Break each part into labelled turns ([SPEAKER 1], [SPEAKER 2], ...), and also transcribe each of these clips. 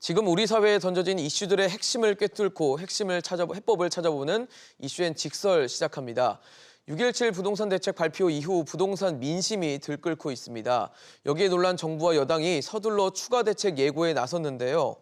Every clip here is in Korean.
[SPEAKER 1] 지금 우리 사회에 던져진 이슈들의 핵심을 꿰뚫고 해법을 찾아보는 이슈엔 직설 시작합니다. 6.17 부동산 대책 발표 이후 부동산 민심이 들끓고 있습니다. 여기에 놀란 정부와 여당이 서둘러 추가 대책 예고에 나섰는데요.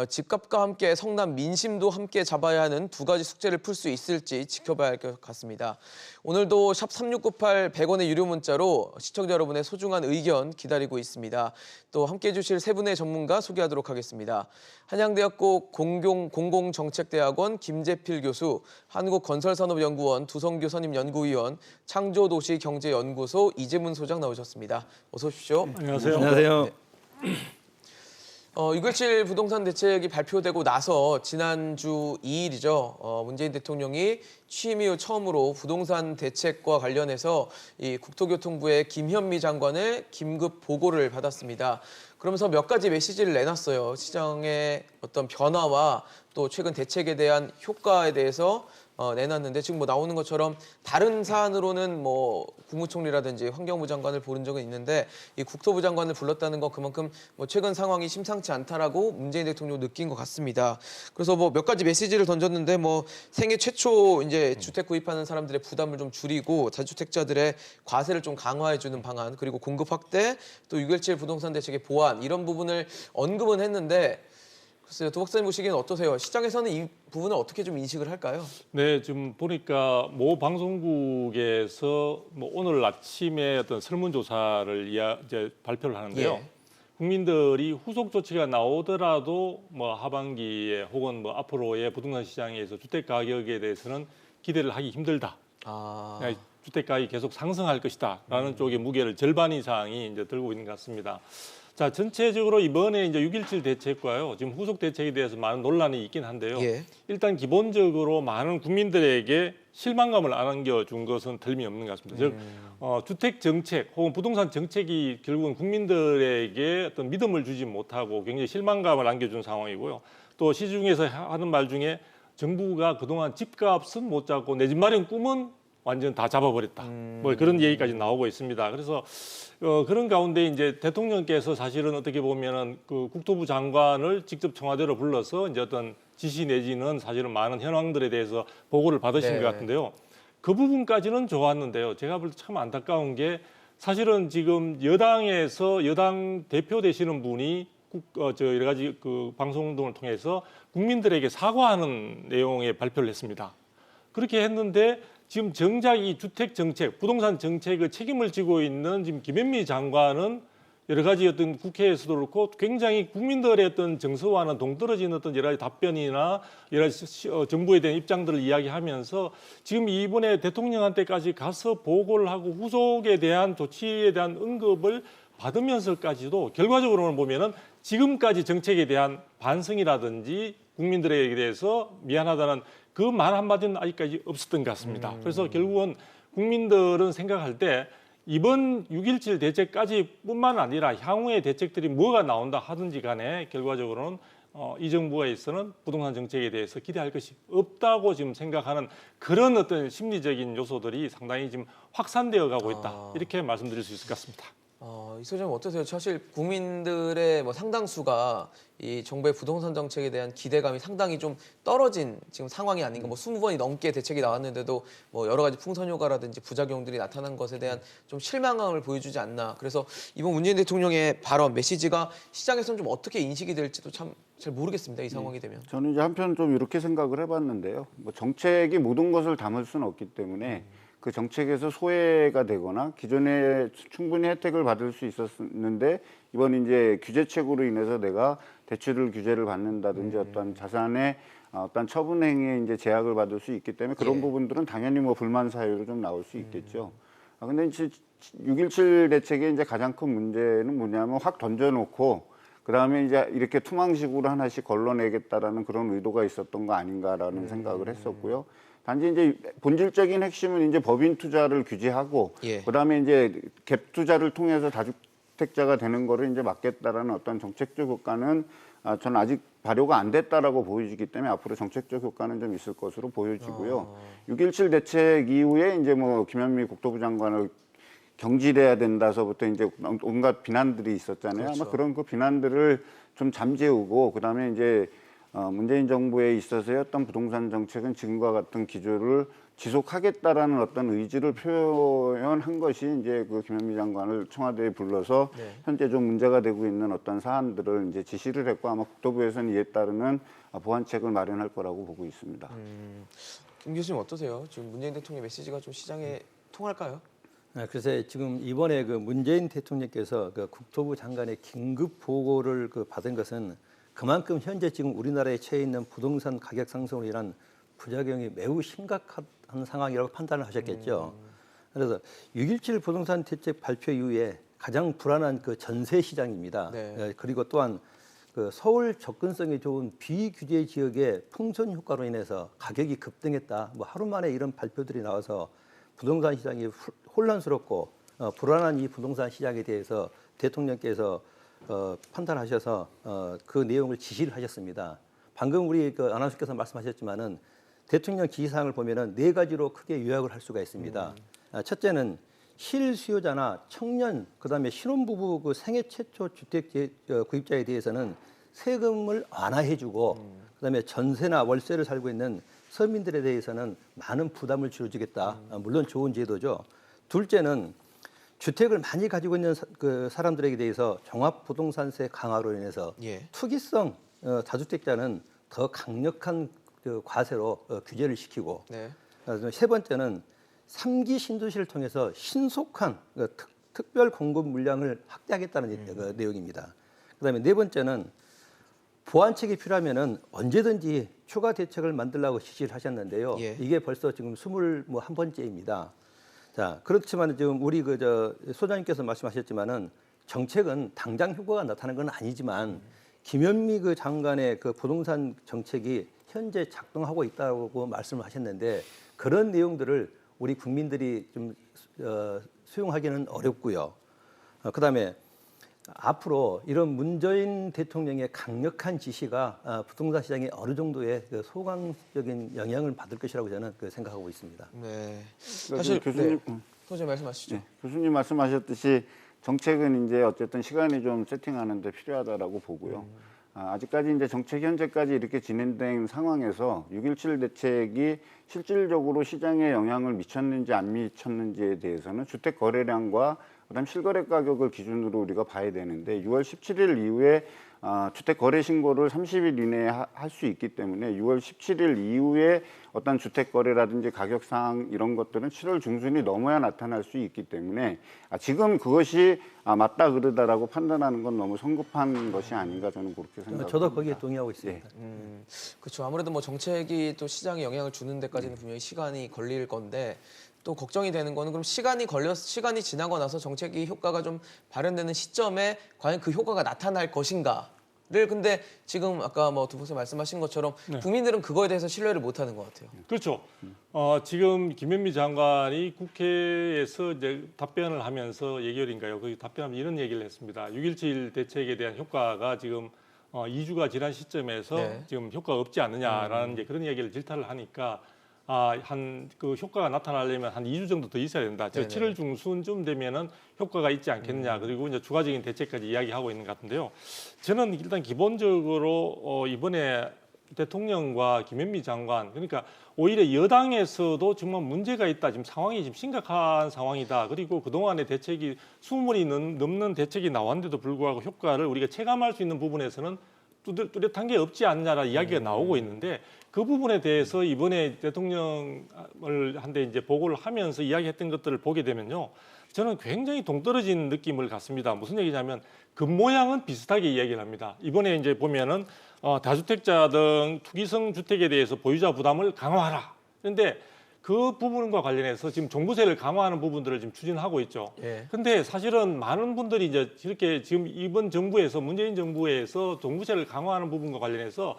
[SPEAKER 1] 집값과 함께 성남 민심도 함께 잡아야 하는 두 가지 숙제를 풀 수 있을지 지켜봐야 할 것 같습니다. 오늘도 샵 3698 100원의 유료 문자로 시청자 여러분의 소중한 의견 기다리고 있습니다. 또 함께해 주실 세 분의 전문가 소개하도록 하겠습니다. 한양대학교 공공정책대학원 김재필 교수, 한국건설산업연구원 두성규 선임연구위원, 창조도시경제연구소 이재문 소장 나오셨습니다. 어서 오십시오.
[SPEAKER 2] 안녕하세요.
[SPEAKER 3] 안녕하세요.
[SPEAKER 1] 네. 6.17 부동산 대책이 발표되고 나서 지난주 2일이죠. 문재인 대통령이 취임 이후 처음으로 부동산 대책과 관련해서 이 국토교통부의 김현미 장관의 긴급 보고를 받았습니다. 그러면서 몇 가지 메시지를 내놨어요. 시장의 어떤 변화와 또 최근 대책에 대한 효과에 대해서 내놨는데 지금 뭐 나오는 것처럼 다른 사안으로는 뭐 국무총리라든지 환경부 장관을 부른 적은 있는데 이 국토부 장관을 불렀다는 건 그만큼 뭐 최근 상황이 심상치 않다라고 문재인 대통령이 느낀 것 같습니다. 그래서 뭐 몇 가지 메시지를 던졌는데 뭐 생애 최초 이제 주택 구입하는 사람들의 부담을 좀 줄이고 다주택자들의 과세를 좀 강화해주는 방안, 그리고 공급 확대, 또 6.17 부동산 대책의 보완 이런 부분을 언급은 했는데. 글쎄요, 도 박사님 보시기에는 어떠세요? 시장에서는 이 부분을 어떻게 좀 인식을 할까요?
[SPEAKER 2] 네, 지금 보니까 모 방송국에서 뭐 오늘 아침에 어떤 설문조사를 이제 발표를 하는데요.
[SPEAKER 1] 예.
[SPEAKER 2] 국민들이 후속 조치가 나오더라도 뭐 하반기에 혹은 뭐 앞으로의 부동산 시장에서 주택 가격에 대해서는 기대를 하기 힘들다. 주택 가격이 계속 상승할 것이다라는 쪽의 무게를 절반 이상이 이제 들고 있는 것 같습니다. 자, 전체적으로 이번에 이제 6.17 대책과요, 지금 후속 대책에 대해서 많은 논란이 있긴 한데요.
[SPEAKER 1] 예.
[SPEAKER 2] 일단 기본적으로 많은 국민들에게 실망감을 안겨준 것은 틀림없는 것 같습니다. 즉, 주택 정책 혹은 부동산 정책이 결국은 국민들에게 어떤 믿음을 주지 못하고 굉장히 실망감을 안겨준 상황이고요. 또 시중에서 하는 말 중에 정부가 그동안 집값은 못 잡고 내 집 마련 꿈은 완전 다 잡아버렸다. 뭐 그런 얘기까지 나오고 있습니다. 그래서 그런 가운데 이제 대통령께서 사실은 어떻게 보면은 그 국토부 장관을 직접 청와대로 불러서 이제 어떤 지시 내지는 사실은 많은 현황들에 대해서 보고를 받으신
[SPEAKER 1] 네.
[SPEAKER 2] 것 같은데요. 그 부분까지는 좋았는데요. 제가 볼 때 참 안타까운 게 사실은 지금 여당에서 여당 대표 되시는 분이 여러 가지 그 방송 등을 통해서 국민들에게 사과하는 내용의 발표를 했습니다. 그렇게 했는데 지금 정작 이 주택 정책, 부동산 정책의 책임을 지고 있는 지금 김현미 장관은 여러 가지 어떤 국회에서도 그렇고 굉장히 국민들의 어떤 정서와는 동떨어지는 어떤 여러 가지 답변이나 여러 가지 정부에 대한 입장들을 이야기하면서 지금 이번에 대통령한테까지 가서 보고를 하고 후속에 대한 조치에 대한 언급을 받으면서까지도 결과적으로는 보면은 지금까지 정책에 대한 반성이라든지 국민들에게 대해서 미안하다는 그 말 한마디는 아직까지 없었던 것 같습니다. 그래서 결국은 국민들은 생각할 때 이번 6.17 대책까지뿐만 아니라 향후의 대책들이 뭐가 나온다 하든지 간에 결과적으로는 이 정부에서는 부동산 정책에 대해서 기대할 것이 없다고 지금 생각하는 그런 어떤 심리적인 요소들이 상당히 지금 확산되어 가고 있다. 이렇게 말씀드릴 수 있을 것 같습니다.
[SPEAKER 1] 이 소장님 어떠세요? 사실 국민들의 뭐 상당수가 이 정부의 부동산 정책에 대한 기대감이 상당히 좀 떨어진 지금 상황이 아닌가. 뭐 20번이 넘게 대책이 나왔는데도 뭐 여러 가지 풍선 효과라든지 부작용들이 나타난 것에 대한 좀 실망감을 보여주지 않나. 그래서 이번 문재인 대통령의 발언, 메시지가 시장에서는 좀 어떻게 인식이 될지도 참 잘 모르겠습니다. 이 상황이 되면.
[SPEAKER 3] 저는 이제 한편 좀 이렇게 생각을 해봤는데요. 뭐 정책이 모든 것을 담을 수는 없기 때문에 그 정책에서 소외가 되거나 기존에 충분히 혜택을 받을 수 있었는데 이번 이제 규제책으로 인해서 내가 대출을 규제를 받는다든지 어떤 자산의 어떤 처분 행위에 이제 제약을 받을 수 있기 때문에 그런 부분들은 당연히 뭐 불만 사유로 좀 나올 수 있겠죠. 근데 이제 6.17 대책의 이제 가장 큰 문제는 뭐냐면 확 던져놓고 그다음에 이제 이렇게 투망식으로 하나씩 걸러내겠다라는 그런 의도가 있었던 거 아닌가라는 생각을 했었고요. 단지 이제 본질적인 핵심은 이제 법인 투자를 규제하고 그다음에 이제 갭 투자를 통해서 다주택자가 되는 거를 이제 막겠다라는 어떤 정책적 효과는 저는 아직 발효가 안 됐다라고 보여지기 때문에 앞으로 정책적 효과는 좀 있을 것으로 보여지고요. 6.17 대책 이후에 이제 뭐 김현미 국토부 장관을 경질해야 된다서부터 이제 온갖 비난들이 있었잖아요.
[SPEAKER 1] 그렇죠.
[SPEAKER 3] 아마 그런 그 비난들을 좀 잠재우고 그다음에 이제 문재인 정부에 있어서의 어떤 부동산 정책은 지금과 같은 기조를 지속하겠다라는 어떤 의지를 표현한 것이 이제 그 김현미 장관을 청와대에 불러서
[SPEAKER 1] 네.
[SPEAKER 3] 현재 좀 문제가 되고 있는 어떤 사안들을 이제 지시를 했고 아마 국토부에서는 이에 따르는 보완책을 마련할 거라고 보고 있습니다.
[SPEAKER 1] 김 교수님 어떠세요? 지금 문재인 대통령 메시지가 좀 시장에 통할까요?
[SPEAKER 4] 그래서 지금 이번에 그 문재인 대통령께서 그 국토부 장관의 긴급 보고를 그 받은 것은 그만큼 현재 지금 우리나라에 처해 있는 부동산 가격 상승으로 인한 부작용이 매우 심각한 상황이라고 판단을 하셨겠죠. 그래서 6.17 부동산 대책 발표 이후에 가장 불안한 그 전세 시장입니다.
[SPEAKER 1] 네.
[SPEAKER 4] 그리고 또한 그 서울 접근성이 좋은 비규제 지역의 풍선 효과로 인해서 가격이 급등했다. 뭐 하루 만에 이런 발표들이 나와서 부동산 시장이 혼란스럽고 불안한 이 부동산 시장에 대해서 대통령께서 판단하셔서 그 내용을 지시를 하셨습니다. 방금 우리 그 아나운서께서 말씀하셨지만은 대통령 지시사항을 보면은 4가지로 크게 요약을 할 수가 있습니다. 첫째는 실수요자나 청년, 그다음에 신혼부부 그 생애 최초 주택 구입자에 대해서는 세금을 완화해주고, 그다음에 전세나 월세를 살고 있는 서민들에 대해서는 많은 부담을 줄여주겠다. 물론 좋은 제도죠. 둘째는 주택을 많이 가지고 있는 그 사람들에게 대해서 종합부동산세 강화로 인해서
[SPEAKER 1] 예.
[SPEAKER 4] 투기성 다주택자는 더 강력한 그 과세로 규제를 시키고,
[SPEAKER 1] 네.
[SPEAKER 4] 세 번째는 3기 신도시를 통해서 신속한 특별 공급 물량을 확대하겠다는 그 내용입니다. 그다음에 네 번째는 보완책이 필요하면은 언제든지 추가 대책을 만들라고 지시를 하셨는데요.
[SPEAKER 1] 예.
[SPEAKER 4] 이게 벌써 지금 21번째입니다. 자, 그렇지만 지금 우리 그 소장님께서 말씀하셨지만은 정책은 당장 효과가 나타나는 건 아니지만 김현미 그 장관의 그 부동산 정책이 현재 작동하고 있다고 말씀을 하셨는데 그런 내용들을 우리 국민들이 좀 수용하기는 어렵고요. 그다음에 앞으로 이런 문재인 대통령의 강력한 지시가 부동산 시장에 어느 정도의 그 소강적인 영향을 받을 것이라고 저는 생각하고 있습니다.
[SPEAKER 1] 네.
[SPEAKER 3] 그러니까
[SPEAKER 1] 사실
[SPEAKER 3] 교수님,
[SPEAKER 1] 소장님 말씀하시죠.
[SPEAKER 3] 네, 교수님 말씀하셨듯이 정책은 이제 어쨌든 시간이 좀 세팅하는 데 필요하다라고 보고요. 아직까지 이제 정책 현재까지 이렇게 진행된 상황에서 6.17 대책이 실질적으로 시장에 영향을 미쳤는지 안 미쳤는지에 대해서는 주택 거래량과 그다음 실거래 가격을 기준으로 우리가 봐야 되는데 6월 17일 이후에 주택 거래 신고를 30일 이내에 할 수 있기 때문에 6월 17일 이후에 어떤 주택 거래라든지 가격 상황 이런 것들은 7월 중순이 넘어야 나타날 수 있기 때문에 지금 그것이 맞다 그르다라고 판단하는 건 너무 성급한 것이 아닌가 저는 그렇게 생각합니다.
[SPEAKER 4] 저도 거기에 동의하고 있습니다.
[SPEAKER 1] 그렇죠. 아무래도 뭐 정책이 또 시장에 영향을 주는 데까지는 분명히 시간이 걸릴 건데 또 걱정이 되는 거는 그럼 시간이 지나고 나서 정책이 효과가 좀 발현되는 시점에 과연 그 효과가 나타날 것인가를 근데 지금 아까 뭐 두 분께서 말씀하신 것처럼 국민들은 그거에 대해서 신뢰를 못 하는 것 같아요.
[SPEAKER 2] 그렇죠. 지금 김현미 장관이 국회에서 이제 답변을 하면서 예결인가요? 그 답변하면 이런 얘기를 했습니다. 6.17 대책에 대한 효과가 지금 2주가 지난 시점에서
[SPEAKER 1] 네.
[SPEAKER 2] 지금 효과가 없지 않느냐라는 이제 그런 얘기를 질타를 하니까 한 그 효과가 나타나려면 한 2주 정도 더 있어야 된다. 즉 7월 중순쯤 되면은 효과가 있지 않겠느냐. 그리고 이제 추가적인 대책까지 이야기하고 있는 것 같은데요. 저는 일단 기본적으로 이번에 대통령과 김현미 장관 그러니까 오히려 여당에서도 정말 문제가 있다. 지금 상황이 지금 심각한 상황이다. 그리고 그동안의 대책이 20번이 넘는 대책이 나왔는데도 불구하고 효과를 우리가 체감할 수 있는 부분에서는 뚜렷한 게 없지 않냐라 이야기가 나오고 있는데 그 부분에 대해서 이번에 대통령을 한데 이제 보고를 하면서 이야기했던 것들을 보게 되면요. 저는 굉장히 동떨어진 느낌을 갖습니다. 무슨 얘기냐면 그 모양은 비슷하게 이야기를 합니다. 이번에 이제 보면은 다주택자 등 투기성 주택에 대해서 보유자 부담을 강화하라. 그런데 그 부분과 관련해서 지금 종부세를 강화하는 부분들을 지금 추진하고 있죠.
[SPEAKER 1] 예.
[SPEAKER 2] 근데 사실은 많은 분들이 이제 이렇게 지금 이번 정부에서 문재인 정부에서 종부세를 강화하는 부분과 관련해서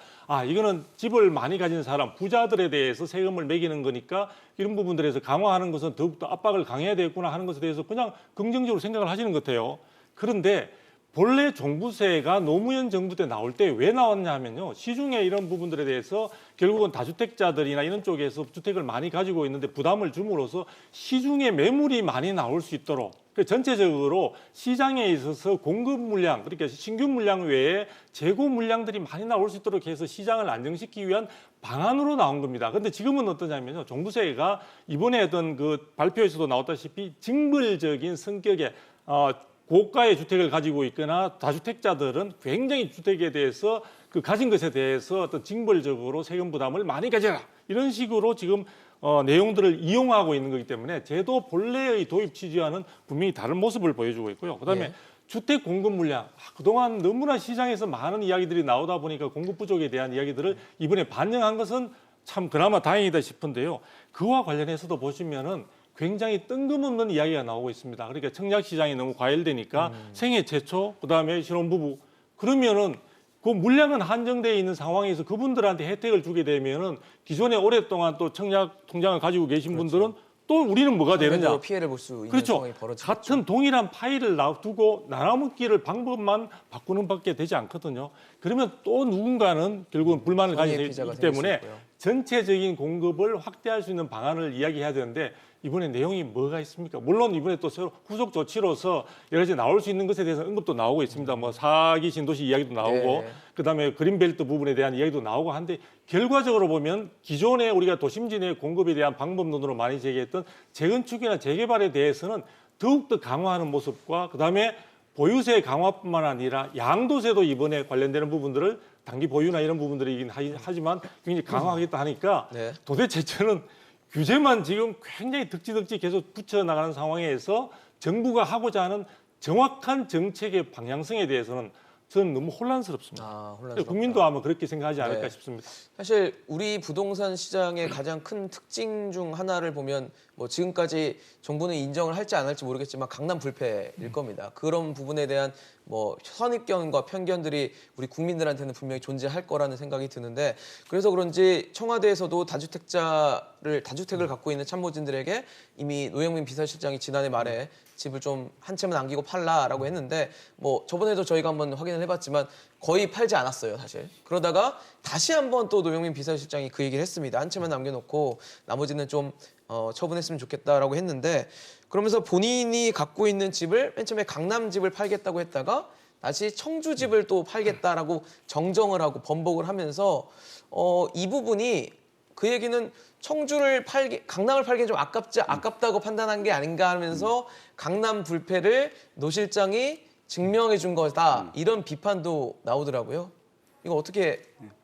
[SPEAKER 2] 이거는 집을 많이 가진 사람 부자들에 대해서 세금을 매기는 거니까 이런 부분들에서 강화하는 것은 더욱더 압박을 강해야 되겠구나 하는 것에 대해서 그냥 긍정적으로 생각을 하시는 것 같아요. 그런데 본래 종부세가 노무현 정부 때 나올 때 왜 나왔냐 하면요. 시중에 이런 부분들에 대해서 결국은 다주택자들이나 이런 쪽에서 주택을 많이 가지고 있는데 부담을 줌으로써 시중에 매물이 많이 나올 수 있도록 그 전체적으로 시장에 있어서 공급 물량, 그러니까 신규 물량 외에 재고 물량들이 많이 나올 수 있도록 해서 시장을 안정시키기 위한 방안으로 나온 겁니다. 그런데 지금은 어떠냐면요, 종부세가 이번에 어떤 그 발표에서도 나왔다시피 징벌적인 성격의 고가의 주택을 가지고 있거나 다주택자들은 굉장히 주택에 대해서 그 가진 것에 대해서 어떤 징벌적으로 세금 부담을 많이 가져라, 이런 식으로 지금 내용들을 이용하고 있는 거기 때문에 제도 본래의 도입 취지와는 분명히 다른 모습을 보여주고 있고요. 그다음에
[SPEAKER 1] 예.
[SPEAKER 2] 주택 공급 물량, 그동안 너무나 시장에서 많은 이야기들이 나오다 보니까 공급 부족에 대한 이야기들을 이번에 반영한 것은 참 그나마 다행이다 싶은데요. 그와 관련해서도 보시면은 굉장히 뜬금없는 이야기가 나오고 있습니다. 그러니까 청약 시장이 너무 과열되니까 생애 최초, 그다음에 신혼부부, 그러면은 그 물량은 한정되어 있는 상황에서 그분들한테 혜택을 주게 되면은 기존에 오랫동안 또 청약 통장을 가지고 계신 분들은 또 우리는 뭐가 되느냐?
[SPEAKER 1] 상대적으로 피해를 볼 수 있는
[SPEAKER 2] 그렇죠.
[SPEAKER 1] 상황이 벌어지죠.
[SPEAKER 2] 같은 동일한 파일을 놔두고 나눠먹기를 방법만 바꾸는 밖에 되지 않거든요. 그러면 또 누군가는 결국은 불만을
[SPEAKER 1] 손해의
[SPEAKER 2] 가지기
[SPEAKER 1] 피해자가
[SPEAKER 2] 때문에
[SPEAKER 1] 생길 수 있고요.
[SPEAKER 2] 전체적인 공급을 확대할 수 있는 방안을 이야기해야 되는데 이번에 내용이 뭐가 있습니까? 물론 이번에 또 새로 후속 조치로서 여러 가지 나올 수 있는 것에 대해서 언급도 나오고 있습니다. 뭐 사기 신도시 이야기도 나오고
[SPEAKER 1] 네.
[SPEAKER 2] 그다음에 그린벨트 부분에 대한 이야기도 나오고 한데 결과적으로 보면 기존에 우리가 도심지 내 공급에 대한 방법론으로 많이 제기했던 재건축이나 재개발에 대해서는 더욱더 강화하는 모습과 그다음에 보유세 강화뿐만 아니라 양도세도 이번에 관련되는 부분들을 단기 보유나 이런 부분들이긴 하지만 굉장히 강화하겠다 하니까
[SPEAKER 1] 네.
[SPEAKER 2] 도대체 저는 규제만 지금 굉장히 덕지덕지 계속 붙여나가는 상황에서 정부가 하고자 하는 정확한 정책의 방향성에 대해서는 저는 너무 혼란스럽습니다.
[SPEAKER 1] 혼란스럽다.
[SPEAKER 2] 국민도 아마 그렇게 생각하지 않을까
[SPEAKER 1] 네.
[SPEAKER 2] 싶습니다.
[SPEAKER 1] 사실 우리 부동산 시장의 가장 큰 특징 중 하나를 보면 뭐 지금까지 정부는 인정을 할지 안 할지 모르겠지만 강남 불패일 겁니다. 그런 부분에 대한 뭐 선입견과 편견들이 우리 국민들한테는 분명히 존재할 거라는 생각이 드는데 그래서 그런지 청와대에서도 다주택을 갖고 있는 참모진들에게 이미 노영민 비서실장이 지난해 말에 집을 좀 한 채만 남기고 팔라라고 했는데 뭐 저번에도 저희가 한번 확인을 해봤지만 거의 팔지 않았어요, 사실. 그러다가 다시 한번 또 노영민 비서실장이 그 얘기를 했습니다. 한 채만 남겨놓고 나머지는 좀 처분했으면 좋겠다라고 했는데 그러면서 본인이 갖고 있는 집을 맨 처음에 강남 집을 팔겠다고 했다가 다시 청주 집을 또 팔겠다라고 정정을 하고 번복을 하면서 이 부분이 그 얘기는 강남을 팔기엔 좀 아깝다고 판단한 게 아닌가 하면서 강남 불패를 노 실장이 증명해 준 거다. 이런 비판도 나오더라고요. 이거 어떻게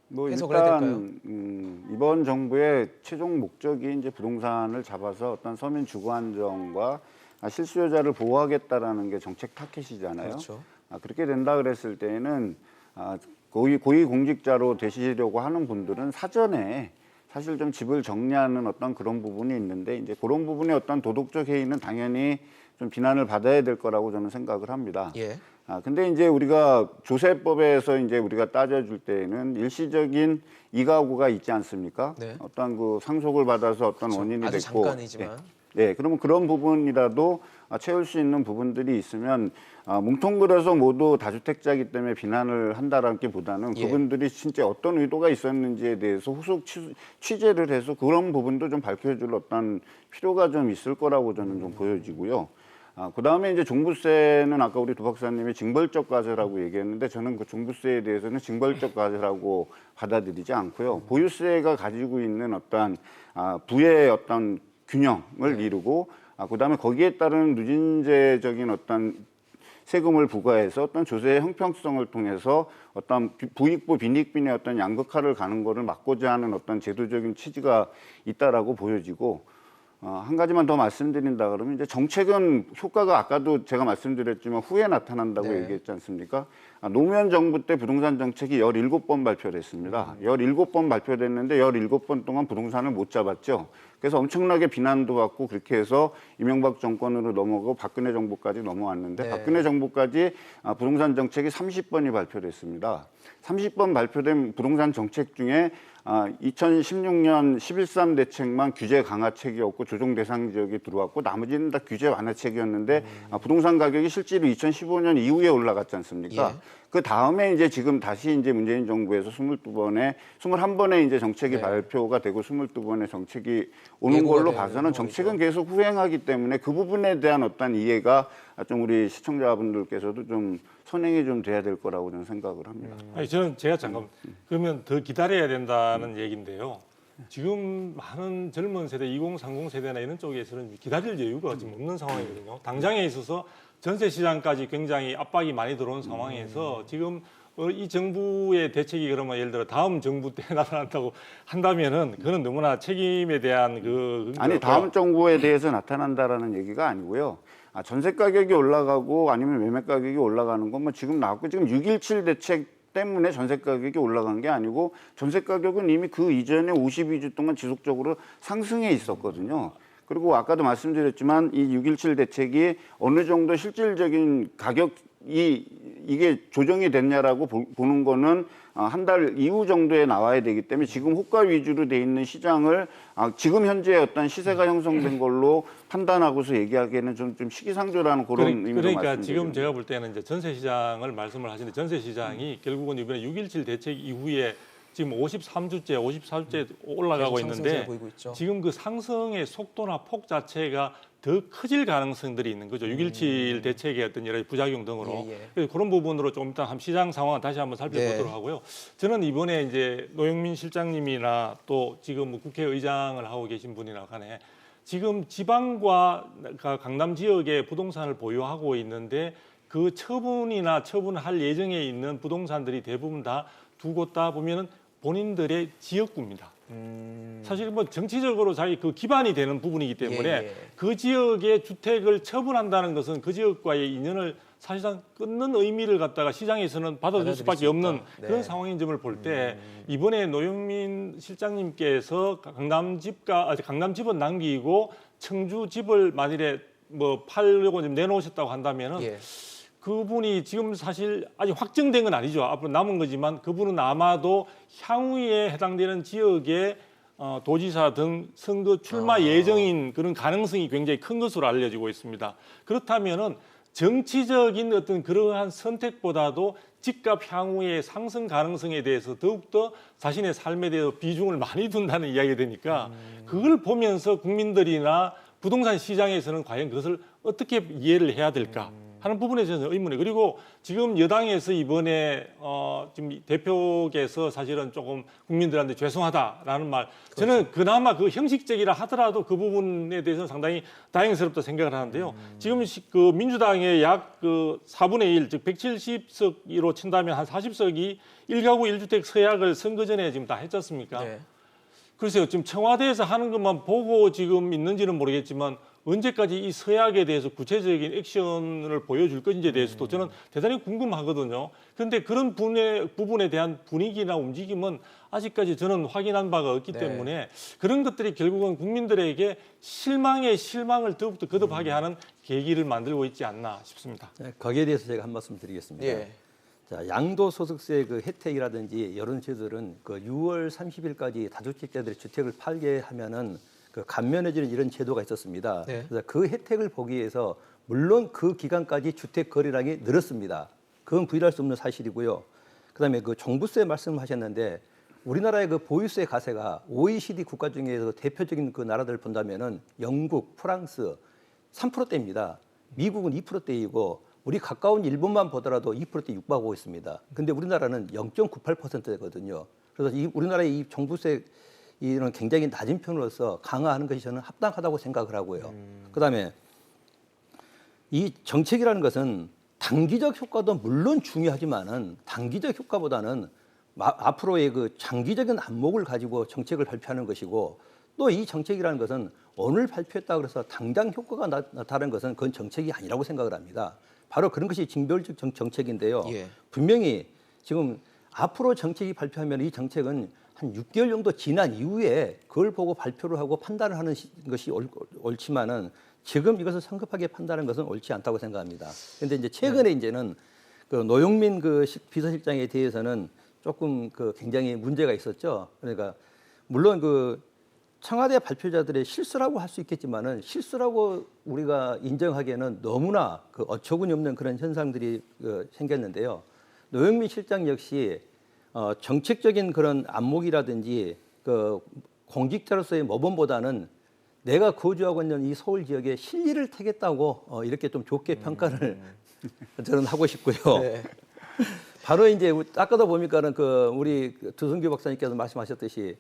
[SPEAKER 3] 뭐
[SPEAKER 1] 해석을 해야 될까요?
[SPEAKER 3] 일단 이번 정부의 최종 목적이 이제 부동산을 잡아서 어떤 서민 주거 안정과 실수요자를 보호하겠다라는 게 정책 타켓이잖아요.
[SPEAKER 1] 그렇죠.
[SPEAKER 3] 그렇게 된다 그랬을 때는 고위공직자로 되시려고 하는 분들은 사전에 사실 좀 집을 정리하는 어떤 그런 부분이 있는데 이제 그런 부분의 어떤 도덕적 해이는 당연히 좀 비난을 받아야 될 거라고 저는 생각을 합니다.
[SPEAKER 1] 예.
[SPEAKER 3] 근데 이제 우리가 조세법에서 이제 우리가 따져줄 때에는 일시적인 이가구가 있지 않습니까?
[SPEAKER 1] 네.
[SPEAKER 3] 어떤 그 상속을 받아서 어떤
[SPEAKER 1] 그렇죠.
[SPEAKER 3] 원인이
[SPEAKER 1] 아주
[SPEAKER 3] 됐고.
[SPEAKER 1] 잠깐이지만.
[SPEAKER 3] 네, 그러면 그런 부분이라도 채울 수 있는 부분들이 있으면 뭉뚱그려서 모두 다주택자이기 때문에 비난을 한다라는 게 보다는
[SPEAKER 1] 예.
[SPEAKER 3] 그분들이 진짜 어떤 의도가 있었는지에 대해서 후속 취재를 해서 그런 부분도 좀 밝혀줄 어떤 필요가 좀 있을 거라고 저는 좀 보여지고요. 그다음에 이제 종부세는 아까 우리 도 박사님이 징벌적 과세라고 얘기했는데 저는 그 종부세에 대해서는 징벌적 과세라고 받아들이지 않고요. 보유세가 가지고 있는 어떤 부의 어떤 균형을 이루고 그다음에 거기에 따른 누진제적인 어떤 세금을 부과해서 어떤 조세의 형평성을 통해서 어떤 부익부 빈익빈의 어떤 양극화를 가는 거를 막고자 하는 어떤 제도적인 취지가 있다라고 보여지고 한 가지만 더 말씀드린다 그러면 이제 정책은 효과가 아까도 제가 말씀드렸지만 후에 나타난다고
[SPEAKER 1] 네.
[SPEAKER 3] 얘기했지 않습니까? 노무현 정부 때 부동산 정책이 17번 발표를 했습니다. 17번 발표됐는데 17번 동안 부동산을 못 잡았죠. 그래서 엄청나게 비난도 받고 그렇게 해서 이명박 정권으로 넘어가고 박근혜 정부까지 넘어왔는데
[SPEAKER 1] 네.
[SPEAKER 3] 박근혜 정부까지 부동산 정책이 30번이 발표됐습니다. 30번 발표된 부동산 정책 중에 2016년 11.3 대책만 규제 강화책이었고 조정 대상 지역에 들어왔고 나머지는 다 규제 완화책이었는데 부동산 가격이 실제로 2015년 이후에 올라갔지 않습니까?
[SPEAKER 1] 예.
[SPEAKER 3] 그 다음에 이제 지금 다시 이제 문재인 정부에서 21번의 이제 정책이
[SPEAKER 1] 네.
[SPEAKER 3] 발표가 되고 22번의 정책이 오는
[SPEAKER 1] 예고가
[SPEAKER 3] 걸로
[SPEAKER 1] 되는
[SPEAKER 3] 봐서는 정책은
[SPEAKER 1] 상황이죠.
[SPEAKER 3] 계속 후행하기 때문에 그 부분에 대한 어떤 이해가 좀 우리 시청자분들께서도 좀 선행이 좀 돼야 될 거라고 저는 생각을 합니다.
[SPEAKER 2] 아니, 제가 잠깐 그러면 더 기다려야 된다는 얘기인데요. 지금 많은 젊은 세대, 2030 세대나 이런 쪽에서는 기다릴 여유가 지금 없는 상황이거든요. 당장에 있어서 전세 시장까지 굉장히 압박이 많이 들어온 상황에서 지금 이 정부의 대책이 그러면 예를 들어 다음 정부 때 나타난다고 한다면은 그건 너무나 책임에 대한
[SPEAKER 3] 아니 다음 정부에 대해서 나타난다라는 얘기가 아니고요. 전세 가격이 올라가고 아니면 매매 가격이 올라가는 건 뭐 지금 나왔고 지금 6.17 대책 때문에 전세 가격이 올라간 게 아니고 전세 가격은 이미 그 이전에 52주 동안 지속적으로 상승해 있었거든요. 그리고 아까도 말씀드렸지만 이 6.17 대책이 어느 정도 실질적인 가격이 이게 조정이 됐냐라고 보는 거는 한 달 이후 정도에 나와야 되기 때문에 지금 호가 위주로 돼 있는 시장을 지금 현재 어떤 시세가 형성된 걸로 판단하고서 얘기하기에는 좀 시기상조라는 그런 의미로
[SPEAKER 2] 그러니까
[SPEAKER 3] 말씀드립니다.
[SPEAKER 2] 지금 제가 볼 때는 이제 전세 시장을 말씀을 하시는데 전세 시장이 결국은 이번에 6.17 대책 이후에 지금 53주째, 54주째 올라가고
[SPEAKER 1] 계속 상승세가
[SPEAKER 2] 있는데
[SPEAKER 1] 보이고 있죠.
[SPEAKER 2] 지금 그 상승의 속도나 폭 자체가 더 커질 가능성들이 있는 거죠. 6.17 대책의 어떤 여러 부작용 등으로.
[SPEAKER 1] 예, 예.
[SPEAKER 2] 그래서 그런 부분으로 좀 일단 시장 상황을 다시 한번 살펴보도록
[SPEAKER 1] 네.
[SPEAKER 2] 하고요. 저는 이번에 이제 노영민 실장님이나 또 지금 뭐 국회의장을 하고 계신 분이나 간에 지금 지방과 강남 지역에 부동산을 보유하고 있는데 그 처분이나 처분할 예정에 있는 부동산들이 대부분 다 두 곳 다 보면은 본인들의 지역구입니다. 사실 뭐 정치적으로 자기 그 기반이 되는 부분이기 때문에
[SPEAKER 1] 예, 예.
[SPEAKER 2] 그 지역의 주택을 처분한다는 것은 그 지역과의 인연을 사실상 끊는 의미를 갖다가 시장에서는 받아줄
[SPEAKER 1] 받아들일
[SPEAKER 2] 수밖에
[SPEAKER 1] 수
[SPEAKER 2] 없는
[SPEAKER 1] 있다. 네.
[SPEAKER 2] 그런 상황인 점을 볼 때 이번에 노영민 실장님께서 강남집은 남기고 청주 집을 만일에 뭐 팔려고 좀 내놓으셨다고 한다면은
[SPEAKER 1] 예.
[SPEAKER 2] 그분이 지금 사실 아직 확정된 건 아니죠. 앞으로 남은 거지만 그분은 아마도 향후에 해당되는 지역의 도지사 등 선거 출마 예정인 그런 가능성이 굉장히 큰 것으로 알려지고 있습니다. 그렇다면은 정치적인 어떤 그러한 선택보다도 집값 향후의 상승 가능성에 대해서 더욱더 자신의 삶에 대해서 비중을 많이 둔다는 이야기가 되니까 그걸 보면서 국민들이나 부동산 시장에서는 과연 그것을 어떻게 이해를 해야 될까 하는 부분에 저는 의문이. 그리고 지금 여당에서 이번에 지금 대표께서 사실은 조금 국민들한테 죄송하다라는 말, 저는 그나마 그 형식적이라 하더라도 그 부분에 대해서는 상당히 다행스럽다 생각을 하는데요. 지금 그 민주당의 약 그 4분의 1, 즉 170석으로 친다면 한 40석이 1가구 1주택 서약을 선거 전에 지금 다 했지 않습니까?
[SPEAKER 1] 네.
[SPEAKER 2] 글쎄요, 지금 청와대에서 하는 것만 보고 지금 있는지는 모르겠지만 언제까지 이 서약에 대해서 구체적인 액션을 보여줄 건지에 대해서도 저는 대단히 궁금하거든요. 그런데 그런 부분에 대한 분위기나 움직임은 아직까지 저는 확인한 바가 없기
[SPEAKER 1] 네.
[SPEAKER 2] 때문에 그런 것들이 결국은 국민들에게 실망에 실망을 더욱더 거듭하게 하는 계기를 만들고 있지 않나 싶습니다.
[SPEAKER 4] 네, 거기에 대해서 제가 한 말씀 드리겠습니다.
[SPEAKER 1] 예.
[SPEAKER 4] 자, 양도소득세 그 혜택이라든지 이런 제도들은 그 6월 30일까지 다주택자들이 주택을 팔게 하면은 그 감면해주는 이런 제도가 있었습니다.
[SPEAKER 1] 네.
[SPEAKER 4] 그래서 그 혜택을 보기 위해서 물론 그 기간까지 주택 거래량이 늘었습니다. 그건 부인할 수 없는 사실이고요. 그다음에 그 종부세 말씀하셨는데 우리나라의 그 보유세 가세가 OECD 국가 중에서 대표적인 그 나라들을 본다면은 영국, 프랑스 3%대입니다. 미국은 2%대이고 우리 가까운 일본만 보더라도 2%대 육박하고 있습니다. 근데 우리나라는 0.98%거든요. 그래서 우리나라의 이 종부세 이런 굉장히 낮은 편으로서 강화하는 것이 저는 합당하다고 생각을 하고요. 그다음에 이 정책이라는 것은 단기적 효과도 물론 중요하지만은 단기적 효과보다는 앞으로의 그 장기적인 안목을 가지고 정책을 발표하는 것이고 또 이 정책이라는 것은 오늘 발표했다고 해서 당장 효과가 나타나는 것은 그건 정책이 아니라고 생각을 합니다. 바로 그런 것이 징별적 정책인데요.
[SPEAKER 1] 예.
[SPEAKER 4] 분명히 지금 앞으로 정책이 발표하면 이 정책은 한 6개월 정도 지난 이후에 그걸 보고 발표를 하고 판단을 하는 것이 옳지만은 지금 이것을 성급하게 판단하는 것은 옳지 않다고 생각합니다. 그런데 이제 최근에 이제는 그 노영민 그 비서실장에 대해서는 조금 그 굉장히 문제가 있었죠. 그러니까 물론 그 청와대 발표자들의 실수라고 할 수 있겠지만은 실수라고 우리가 인정하기에는 너무나 그 어처구니 없는 그런 현상들이 생겼는데요. 노영민 실장 역시 정책적인 그런 안목이라든지 그 공직자로서의 모범보다는 내가 거주하고 있는 이 서울 지역에 실리를 택했다고 이렇게 좀 좋게 평가를 저는 하고 싶고요.
[SPEAKER 1] 네.
[SPEAKER 4] 바로 이제 아까도 보니까는 그 우리 두승규 박사님께서 말씀하셨듯이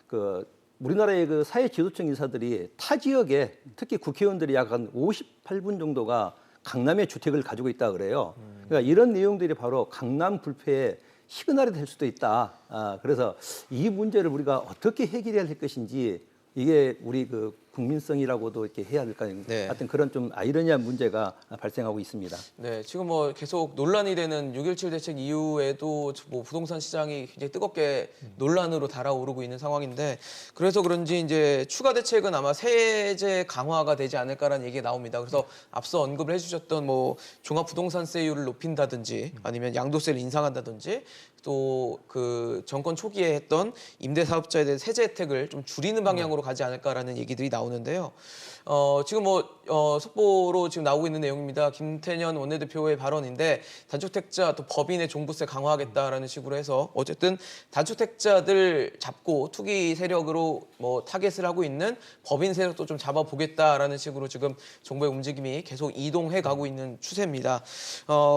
[SPEAKER 4] 그 우리나라의 그 사회 지도층 인사들이 타 지역에 특히 국회의원들이 약 한 58분 정도가 강남에 주택을 가지고 있다 그래요. 그러니까 이런 내용들이 바로 강남 불패의 시그널이 될 수도 있다. 그래서 이 문제를 우리가 어떻게 해결해야 할 것인지 이게 우리 그 국민성이라고도 이렇게 해야 될까요?
[SPEAKER 1] 네.
[SPEAKER 4] 하여튼 그런 좀 아이러니한 문제가 발생하고 있습니다.
[SPEAKER 1] 네, 지금 뭐 계속 논란이 되는 6.17 대책 이후에도 뭐 부동산 시장이 굉장히 뜨겁게 논란으로 달아오르고 있는 상황인데 그래서 그런지 이제 추가 대책은 아마 세제 강화가 되지 않을까라는 얘기가 나옵니다. 그래서 앞서 언급을 해주셨던 뭐 종합부동산세율을 높인다든지 아니면 양도세를 인상한다든지 또 그 정권 초기에 했던 임대사업자에 대한 세제 혜택을 좀 줄이는 방향으로 가지 않을까라는 얘기들이 나오는데요. 지금 속보로 지금 나오고 있는 내용입니다. 김태년 원내대표의 발언인데 단주택자 또 법인의 종부세 강화하겠다라는 식으로 해서 어쨌든 단주택자들 잡고 투기 세력으로 뭐 타겟을 하고 있는 법인 세력도 좀 잡아보겠다라는 식으로 지금 정부의 움직임이 계속 이동해 가고 있는 추세입니다.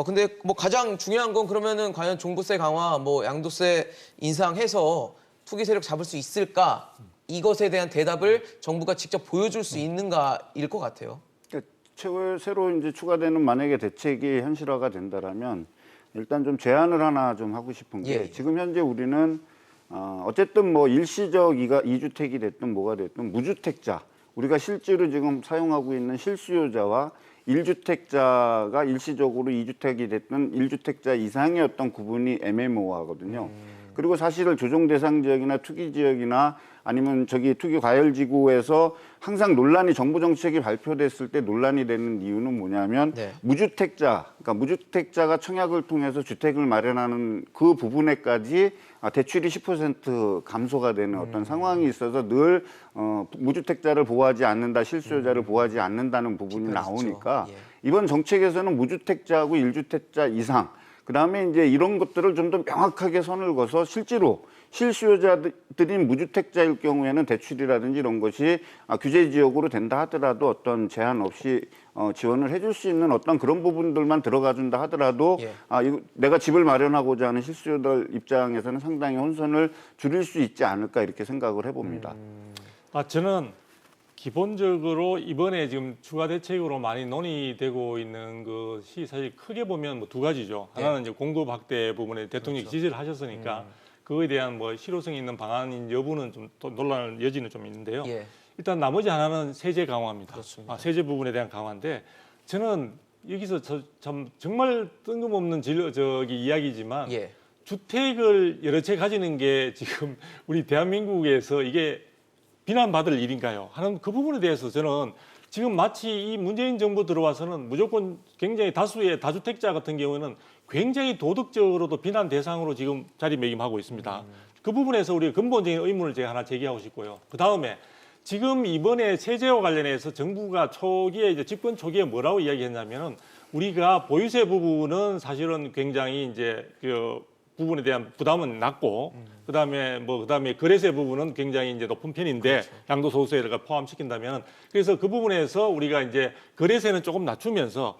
[SPEAKER 1] 근데 뭐 가장 중요한 건 그러면은 과연 종부세 강화, 뭐 양도세 인상해서 투기 세력 잡을 수 있을까? 이것에 대한 대답을 정부가 직접 보여줄 수 있는가일 것 같아요.
[SPEAKER 3] 그러니까 새로 이제 추가되는 만약에 대책이 현실화가 된다라면 일단 좀 제안을 하나 좀 하고 싶은 게
[SPEAKER 1] 예.
[SPEAKER 3] 지금 현재 우리는 어쨌든 뭐 일시적 2주택이 됐든 뭐가 됐든 무주택자 우리가 실제로 지금 사용하고 있는 실수요자와 1주택자가 일시적으로 2주택이 됐든 1주택자 이상의 어떤 구분이 애매모호하거든요. 그리고 사실은 조정 대상 지역이나 투기 지역이나 아니면 저기 투기 과열 지구에서 항상 논란이 정부 정책이 발표됐을 때 논란이 되는 이유는 뭐냐면
[SPEAKER 1] 네.
[SPEAKER 3] 그러니까 무주택자가 청약을 통해서 주택을 마련하는 그 부분에까지 대출이 10% 감소가 되는 어떤 상황이 있어서 늘 무주택자를 보호하지 않는다, 실수요자를 보호하지 않는다는 부분이
[SPEAKER 1] 비판이 있죠.
[SPEAKER 3] 나오니까
[SPEAKER 1] 예.
[SPEAKER 3] 이번 정책에서는 무주택자하고 1주택자 이상 그다음에 이제 이런 것들을 좀 더 명확하게 선을 그어서 실제로 실수요자들이 무주택자일 경우에는 대출이라든지 이런 것이 규제 지역으로 된다 하더라도 어떤 제한 없이 지원을 해줄 수 있는 어떤 그런 부분들만 들어가준다 하더라도
[SPEAKER 1] 예.
[SPEAKER 3] 이거 내가 집을 마련하고자 하는 실수요자들 입장에서는 상당히 혼선을 줄일 수 있지 않을까 이렇게 생각을 해봅니다.
[SPEAKER 2] 저는 기본적으로 이번에 지금 추가 대책으로 많이 논의되고 있는 것이 사실 크게 보면 뭐 두 가지죠. 하나는 이제 공급 확대 부분에 대통령이
[SPEAKER 1] 그렇죠.
[SPEAKER 2] 지지를 하셨으니까 그거에 대한 뭐 실효성이 있는 방안인 여부는 좀 또 논란의 여지는 좀 있는데요.
[SPEAKER 1] 예.
[SPEAKER 2] 일단 나머지 하나는 세제 강화입니다.
[SPEAKER 1] 그렇습니다.
[SPEAKER 2] 세제 부분에 대한 강화인데 저는 여기서 참 정말 뜬금없는 이야기지만
[SPEAKER 1] 예.
[SPEAKER 2] 주택을 여러 채 가지는 게 지금 우리 대한민국에서 이게 비난받을 일인가요? 하는 그 부분에 대해서 저는 지금 마치 이 문재인 정부 들어와서는 무조건 굉장히 다수의 다주택자 같은 경우에는 굉장히 도덕적으로도 비난 대상으로 지금 자리매김하고 있습니다. 그 부분에서 우리가 근본적인 의문을 제가 하나 제기하고 싶고요. 그 다음에 지금 이번에 세제와 관련해서 정부가 초기에 이제 집권 초기에 뭐라고 이야기했냐면은 우리가 보유세 부분은 사실은 굉장히 이제 그 부분에 대한 부담은 낮고 그다음에 거래세 부분은 굉장히 이제 높은 편인데
[SPEAKER 1] 그렇죠.
[SPEAKER 2] 양도소득세를 포함시킨다면 그래서 그 부분에서 우리가 이제 거래세는 조금 낮추면서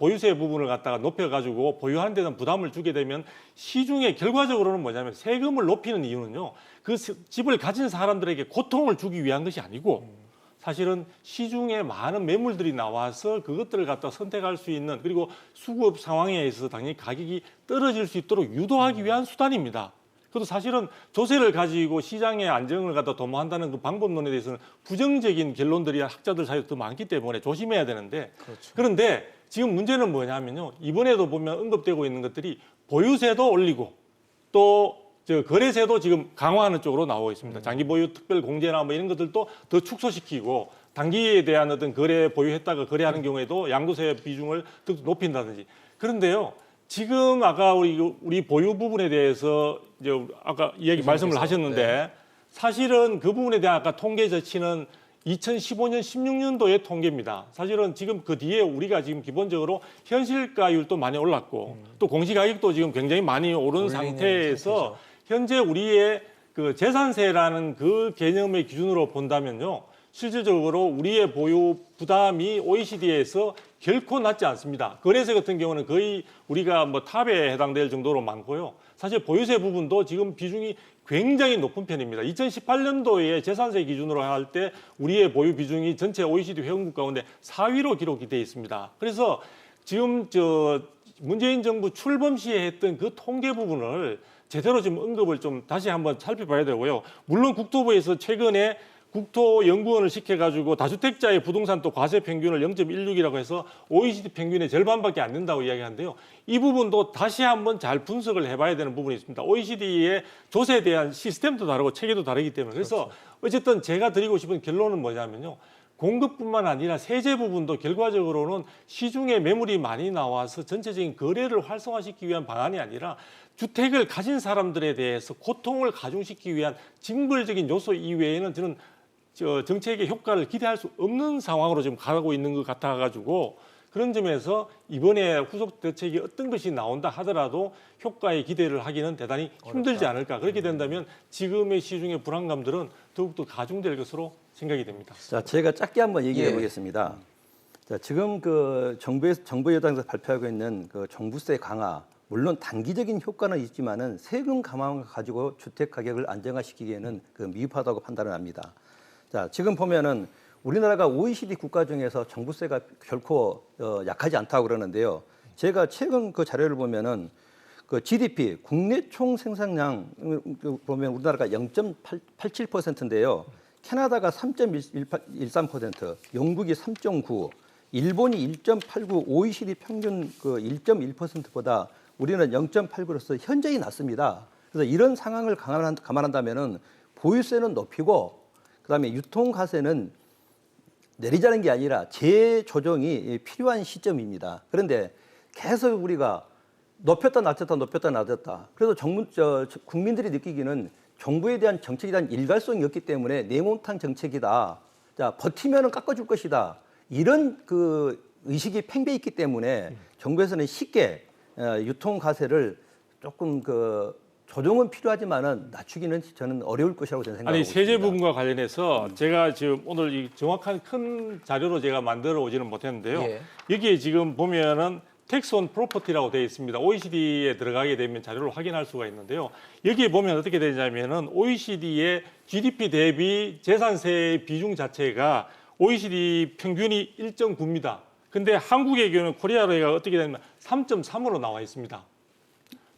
[SPEAKER 2] 보유세 부분을 갖다가 높여가지고 보유하는 데는 부담을 주게 되면 시중에 결과적으로는 뭐냐면 세금을 높이는 이유는요 그 집을 가진 사람들에게 고통을 주기 위한 것이 아니고 사실은 시중에 많은 매물들이 나와서 그것들을 갖다 선택할 수 있는 그리고 수급 상황에 있어서 당연히 가격이 떨어질 수 있도록 유도하기 위한 수단입니다. 그것도 사실은 조세를 가지고 시장의 안정을 갖다 도모한다는 그 방법론에 대해서는 부정적인 결론들이 학자들 사이에 더 많기 때문에 조심해야 되는데
[SPEAKER 1] 그렇죠.
[SPEAKER 2] 그런데 지금 문제는 뭐냐면요. 이번에도 보면 언급되고 있는 것들이 보유세도 올리고 또 거래세도 지금 강화하는 쪽으로 나오고 있습니다. 장기 보유 특별 공제나 뭐 이런 것들도 더 축소시키고 단기에 대한 어떤 거래 보유했다가 거래하는 경우에도 양도세 비중을 더 높인다든지. 그런데요. 지금 아까 우리 보유 부분에 대해서 이제 아까 말씀을 하셨는데 사실은 그 부분에 대한 아까 통계 저치는 2015년, 16년도의 통계입니다. 사실은 지금 그 뒤에 우리가 지금 기본적으로 현실가율도 많이 올랐고 또 공시가격도 지금 굉장히 많이 오른 상태에서 현재 우리의 그 재산세라는 그 개념의 기준으로 본다면요. 실질적으로 우리의 보유 부담이 OECD에서 결코 낮지 않습니다. 거래세 같은 경우는 거의 우리가 뭐 탑에 해당될 정도로 많고요. 사실 보유세 부분도 지금 비중이 굉장히 높은 편입니다. 2018년도에 재산세 기준으로 할 때 우리의 보유 비중이 전체 OECD 회원국 가운데 4위로 기록이 돼 있습니다. 그래서 지금 문재인 정부 출범 시에 했던 그 통계 부분을 제대로 좀 언급을 좀 다시 한번 살펴봐야 되고요. 물론 국토부에서 최근에 국토연구원을 시켜가지고 다주택자의 부동산 또 과세 평균을 0.16이라고 해서 OECD 평균의 절반밖에 안 된다고 이야기하는데요. 이 부분도 다시 한번 잘 분석을 해봐야 되는 부분이 있습니다. OECD의 조세에 대한 시스템도 다르고 체계도 다르기 때문에 그래서 어쨌든 제가 드리고 싶은 결론은 뭐냐면요. 공급뿐만 아니라 세제 부분도 결과적으로는 시중에 매물이 많이 나와서 전체적인 거래를 활성화시키기 위한 방안이 아니라 주택을 가진 사람들에 대해서 고통을 가중시키기 위한 징벌적인 요소 이외에는 저는 정책의 효과를 기대할 수 없는 상황으로 지금 가고 있는 것 같아가지고 그런 점에서 이번에 후속 대책이 어떤 것이 나온다 하더라도 효과에 기대를 하기는 대단히 힘들지 않을까. 그렇게 된다면 지금의 시중의 불안감들은 더욱더 가중될 것으로 생각이 됩니다.
[SPEAKER 4] 자, 제가 짧게 한번 얘기해 보겠습니다. 자, 지금 그 정부 여당에서 발표하고 있는 그 종부세 강화, 물론 단기적인 효과는 있지만은 세금 감안을 가지고 주택 가격을 안정화시키기에는 그 미흡하다고 판단을 합니다. 자, 지금 보면은 우리나라가 OECD 국가 중에서 종부세가 결코 약하지 않다고 그러는데요. 제가 최근 그 자료를 보면은 그 GDP 국내 총 생산량 보면 우리나라가 0.87%인데요. 캐나다가 3.13%, 영국이 3.9, 일본이 1.89, OECD 평균 그 1.1%보다 우리는 0.89로서 현저히 낮습니다. 그래서 이런 상황을 감안한다면은 보유세는 높이고 그다음에 유통가세는 내리자는 게 아니라 재조정이 필요한 시점입니다. 그런데 계속 우리가 높였다 낮췄다. 그래서 국민들이 느끼기는 정부에 대한 정책에 대한 일관성이 없기 때문에 내몽탕 정책이다. 자, 버티면은 깎아줄 것이다. 이런 그 의식이 팽배해 있기 때문에 정부에서는 쉽게 유통가세를 조금 그 조정은 필요하지만은 낮추기는 저는 어려울 것이라고 저는 생각하고 있습니다.
[SPEAKER 2] 세제 부분과 관련해서 제가 지금 오늘 이 정확한 큰 자료로 제가 만들어 오지는 못했는데요. 여기에 지금 보면은 텍스 온 프로퍼티라고 되어 있습니다. OECD에 들어가게 되면 자료를 확인할 수가 있는데요. 여기에 보면 어떻게 되냐면은 OECD의 GDP 대비 재산세 비중 자체가 OECD 평균이 1.9입니다. 근데 한국의 경우는 코리아로가 어떻게 되냐면 3.3으로 나와 있습니다.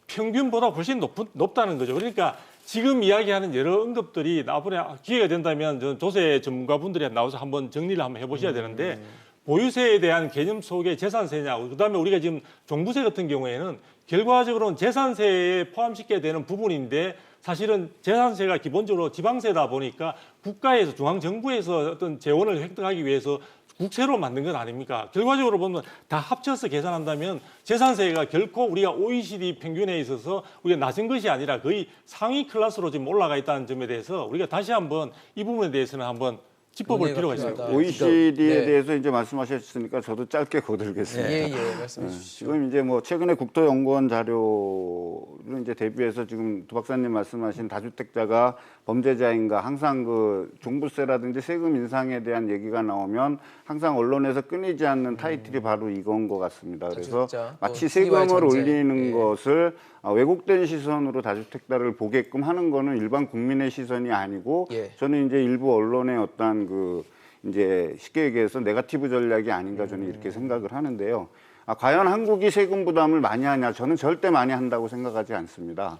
[SPEAKER 2] 평균보다 훨씬 높다는 거죠. 그러니까 지금 이야기하는 여러 언급들이 앞으로 기회가 된다면 조세 전문가분들이 나와서 한번 정리를 한번 해보셔야 되는데 보유세에 대한 개념 속에 재산세냐, 그다음에 우리가 지금 종부세 같은 경우에는 결과적으로는 재산세에 포함시켜야 되는 부분인데 사실은 재산세가 기본적으로 지방세다 보니까 국가에서 중앙정부에서 어떤 재원을 획득하기 위해서 국세로 만든 건 아닙니까? 결과적으로 보면 다 합쳐서 계산한다면 재산세가 결코 우리가 OECD 평균에 있어서 우리가 낮은 것이 아니라 거의 상위 클래스로 지금 올라가 있다는 점에 대해서 우리가 다시 한번 이 부분에 대해서는 한번 짚어볼 필요가 있습니다.
[SPEAKER 3] OECD에 대해서 이제 말씀하셨으니까 저도 짧게 거들겠습니다.
[SPEAKER 1] 말씀해 주시죠.
[SPEAKER 3] 지금 이제 뭐 최근에 국토연구원 자료를 이제 대비해서 지금 두 박사님 말씀하신 다주택자가 범죄자인가 항상 그 종부세라든지 세금 인상에 대한 얘기가 나오면 항상 언론에서 끊이지 않는 타이틀이 바로 이건 것 같습니다. 그래서 마치 세금을 올리는 것을 왜곡된 시선으로 다주택자를 보게끔 하는 거는 일반 국민의 시선이 아니고 저는 이제 일부 언론의 어떤 그 이제 쉽게 얘기해서 네거티브 전략이 아닌가 저는 이렇게 생각을 하는데요. 과연 한국이 세금 부담을 많이 하냐? 저는 절대 많이 한다고 생각하지 않습니다.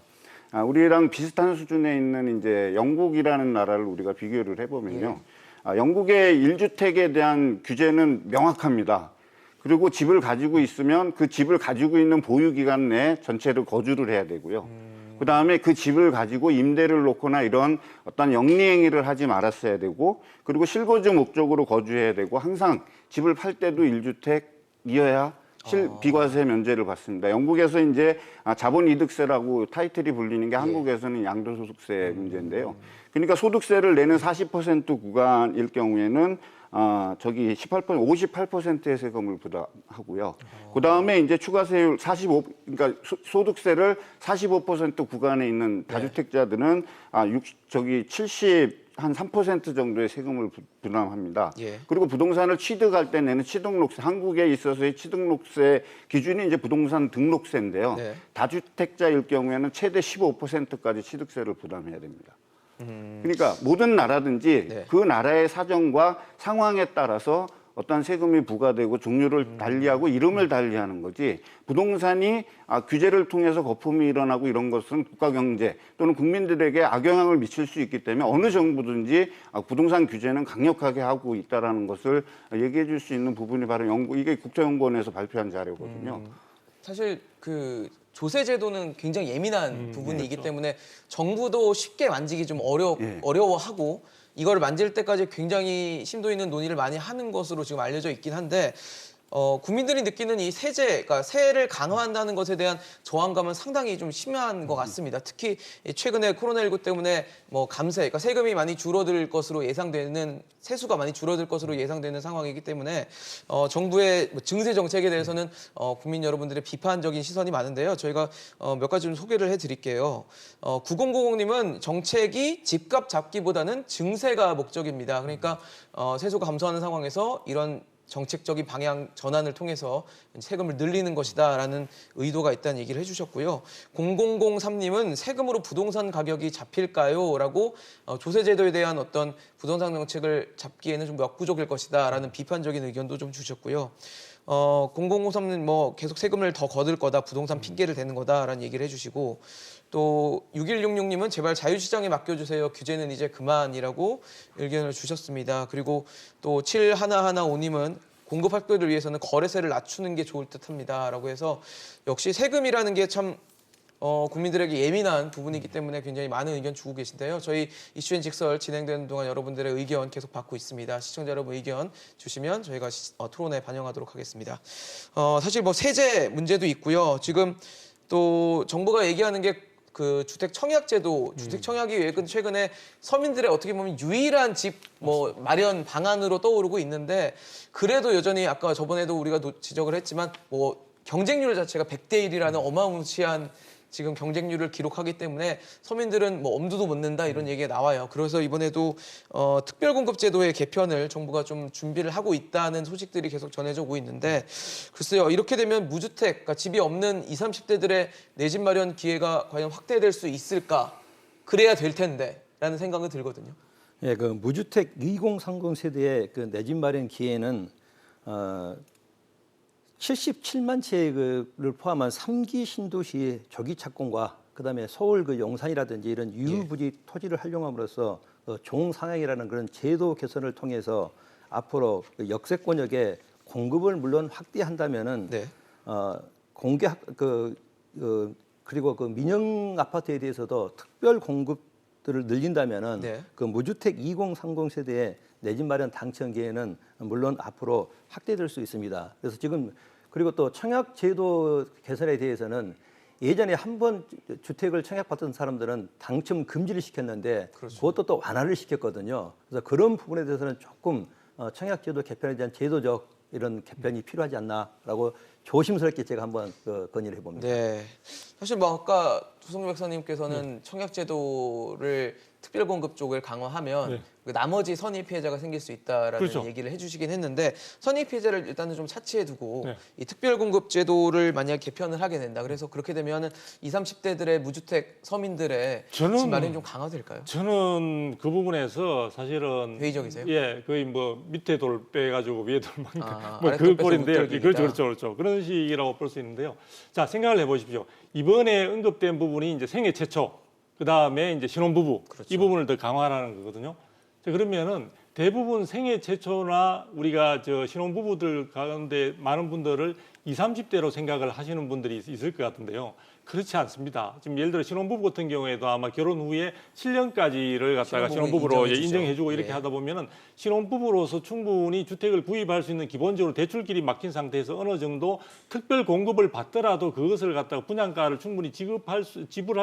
[SPEAKER 3] 우리랑 비슷한 수준에 있는 이제 영국이라는 나라를 우리가 비교를 해보면요. 영국의 1주택에 대한 규제는 명확합니다. 그리고 집을 가지고 있으면 그 집을 가지고 있는 보유 기간 내에 전체를 거주를 해야 되고요. 그다음에 그 집을 가지고 임대를 놓거나 이런 어떤 영리 행위를 하지 말았어야 되고 그리고 실거주 목적으로 거주해야 되고 항상 집을 팔 때도 1주택이어야 비과세 면제를 받습니다. 영국에서 이제 자본이득세라고 타이틀이 불리는 게 한국에서는 양도소득세 문제인데요. 그러니까 소득세를 내는 40% 구간일 경우에는 58%의 세금을 부담하고요. 그 다음에 이제 추가세율 그러니까 소득세를 45% 구간에 있는 다주택자들은 3% 정도의 세금을 부담합니다.
[SPEAKER 1] 예.
[SPEAKER 3] 그리고 부동산을 취득할 때 내는 취득록세, 한국에 있어서의 취득록세 기준이 이제 부동산 등록세인데요.
[SPEAKER 1] 네.
[SPEAKER 3] 다주택자일 경우에는 최대 15%까지 취득세를 부담해야 됩니다. 그러니까 모든 나라든지
[SPEAKER 1] 네.
[SPEAKER 3] 그 나라의 사정과 상황에 따라서 어떤 세금이 부과되고 종류를 달리하고 이름을 달리하는 거지 부동산이 규제를 통해서 거품이 일어나고 이런 것은 국가 경제 또는 국민들에게 악영향을 미칠 수 있기 때문에 어느 정부든지 부동산 규제는 강력하게 하고 있다라는 것을 얘기해 줄 수 있는 부분이 바로 이게 국제연구원에서 발표한 자료거든요.
[SPEAKER 1] 사실 그 조세 제도는 굉장히 예민한 부분이기
[SPEAKER 2] 그렇죠.
[SPEAKER 1] 때문에 정부도 쉽게 만지기 좀
[SPEAKER 3] 예.
[SPEAKER 1] 어려워하고 이걸 만질 때까지 굉장히 심도 있는 논의를 많이 하는 것으로 지금 알려져 있긴 한데 국민들이 느끼는 이 세제, 그러니까 세를 강화한다는 것에 대한 저항감은 상당히 좀 심한 것 같습니다. 특히 최근에 코로나19 때문에 뭐 감세, 그러니까 세금이 많이 줄어들 것으로 예상되는 세수가 많이 줄어들 것으로 예상되는 상황이기 때문에 정부의 증세 정책에 대해서는 국민 여러분들의 비판적인 시선이 많은데요. 저희가 몇 가지 좀 소개를 해드릴게요. 9090님은 정책이 집값 잡기보다는 증세가 목적입니다. 그러니까 세수가 감소하는 상황에서 이런 정책적인 방향 전환을 통해서 세금을 늘리는 것이다라는 의도가 있다는 얘기를 해주셨고요. 0003님은 세금으로 부동산 가격이 잡힐까요? 라고 조세제도에 대한 어떤 부동산 정책을 잡기에는 좀 역부족일 것이다라는 비판적인 의견도 좀 주셨고요. 0053는 뭐 계속 세금을 더 거둘 거다, 부동산 핑계를 대는 거다라는 얘기를 해주시고 또 6166님은 제발 자유시장에 맡겨주세요. 규제는 이제 그만이라고 의견을 주셨습니다. 그리고 또 7115님은 공급 확대를 위해서는 거래세를 낮추는 게 좋을 듯합니다라고 해서 역시 세금이라는 게 참 국민들에게 예민한 부분이기 때문에 굉장히 많은 의견 주고 계신데요. 저희 이슈앤 직설 진행되는 동안 여러분들의 의견 계속 받고 있습니다. 시청자 여러분 의견 주시면 저희가 토론에 반영하도록 하겠습니다. 사실 뭐 세제 문제도 있고요. 지금 또 정부가 얘기하는 게 그 주택 청약 제도, 주택 청약이 최근에 서민들의 어떻게 보면 유일한 집 뭐 마련 방안으로 떠오르고 있는데 그래도 여전히 아까 저번에도 우리가 지적을 했지만 뭐 경쟁률 자체가 100대 1이라는 어마무시한 지금 경쟁률을 기록하기 때문에 서민들은 뭐 엄두도 못 낸다 이런 얘기가 나와요. 그래서 이번에도 특별공급제도의 개편을 정부가 좀 준비를 하고 있다는 소식들이 계속 전해져 오고 있는데 글쎄요. 이렇게 되면 무주택, 그러니까 집이 없는 20, 30대들의 내 집 마련 기회가 과연 확대될 수 있을까? 그래야 될 텐데 라는 생각은 들거든요.
[SPEAKER 4] 예, 그 무주택 2030 세대의 그 내 집 마련 기회는 77만 채를 포함한 3기 신도시의 조기 착공과 그다음에 서울 그 용산이라든지 이런 유후부지 토지를 활용함으로써 종상향이라는 그런 제도 개선을 통해서 앞으로 그 역세권역의 공급을 물론 확대한다면은
[SPEAKER 1] 네.
[SPEAKER 4] 그리고 그 민영 아파트에 대해서도 특별 공급들을 늘린다면은
[SPEAKER 1] 네.
[SPEAKER 4] 그 무주택 2030 세대의 내 집 마련 당첨 기회는 물론 앞으로 확대될 수 있습니다. 그래서 지금 그리고 또 청약 제도 개선에 대해서는 예전에 한 번 주택을 청약받던 사람들은 당첨 금지를 시켰는데
[SPEAKER 1] 그렇죠.
[SPEAKER 4] 그것도 또 완화를 시켰거든요. 그래서 그런 부분에 대해서는 조금 청약 제도 개편에 대한 제도적 이런 개편이 필요하지 않나라고 조심스럽게 제가 한번 건의를 해봅니다.
[SPEAKER 1] 네. 사실 뭐 아까 조성주 박사님께서는 청약제도를 특별공급 쪽을 강화하면
[SPEAKER 2] 네.
[SPEAKER 1] 그 나머지 선의 피해자가 생길 수 있다라는
[SPEAKER 2] 그렇죠.
[SPEAKER 1] 얘기를 해주시긴 했는데 선의 피해자를 일단은 좀 차치해두고
[SPEAKER 2] 네.
[SPEAKER 1] 이 특별공급제도를 만약 개편을 하게 된다. 그래서 그렇게 되면은 20, 30대들의 무주택 서민들의
[SPEAKER 2] 저는-
[SPEAKER 1] 집 마련이 좀 강화될까요?
[SPEAKER 2] 저는 그 부분에서 사실은
[SPEAKER 1] 회의적이세요?
[SPEAKER 2] 예, 거의 뭐 밑에 돌 빼가지고 위에 돌
[SPEAKER 1] 아,
[SPEAKER 2] 뭐
[SPEAKER 1] 아랫돌
[SPEAKER 2] 그
[SPEAKER 1] 빼서
[SPEAKER 2] 꼴인데요.
[SPEAKER 1] 못들기다.
[SPEAKER 2] 그렇죠. 그런 식이라고 볼 수 있는데요. 자, 생각을 해보십시오. 이번에 언급된 부분이 이제 생애 최초, 그 다음에 이제 신혼부부
[SPEAKER 1] 그렇죠.
[SPEAKER 2] 이 부분을 더 강화하는 거거든요. 자, 그러면은 대부분 생애 최초나 우리가 저 신혼부부들 가운데 많은 분들을 20, 30대로 생각을 하시는 분들이 있을 것 같은데요. 그렇지 않습니다. 지금 예를 들어 신혼부부 같은 경우에도 아마 결혼 후에 7년까지를 갖다가
[SPEAKER 1] 신혼부부
[SPEAKER 2] 신혼부부로
[SPEAKER 1] 인정해주죠.
[SPEAKER 2] 인정해주고 이렇게
[SPEAKER 1] 예.
[SPEAKER 2] 하다 보면은 신혼부부로서 충분히 주택을 구입할 수 있는 기본적으로 대출길이 막힌 상태에서 어느 정도 특별 공급을 받더라도 그것을 갖다가 분양가를 충분히 지불할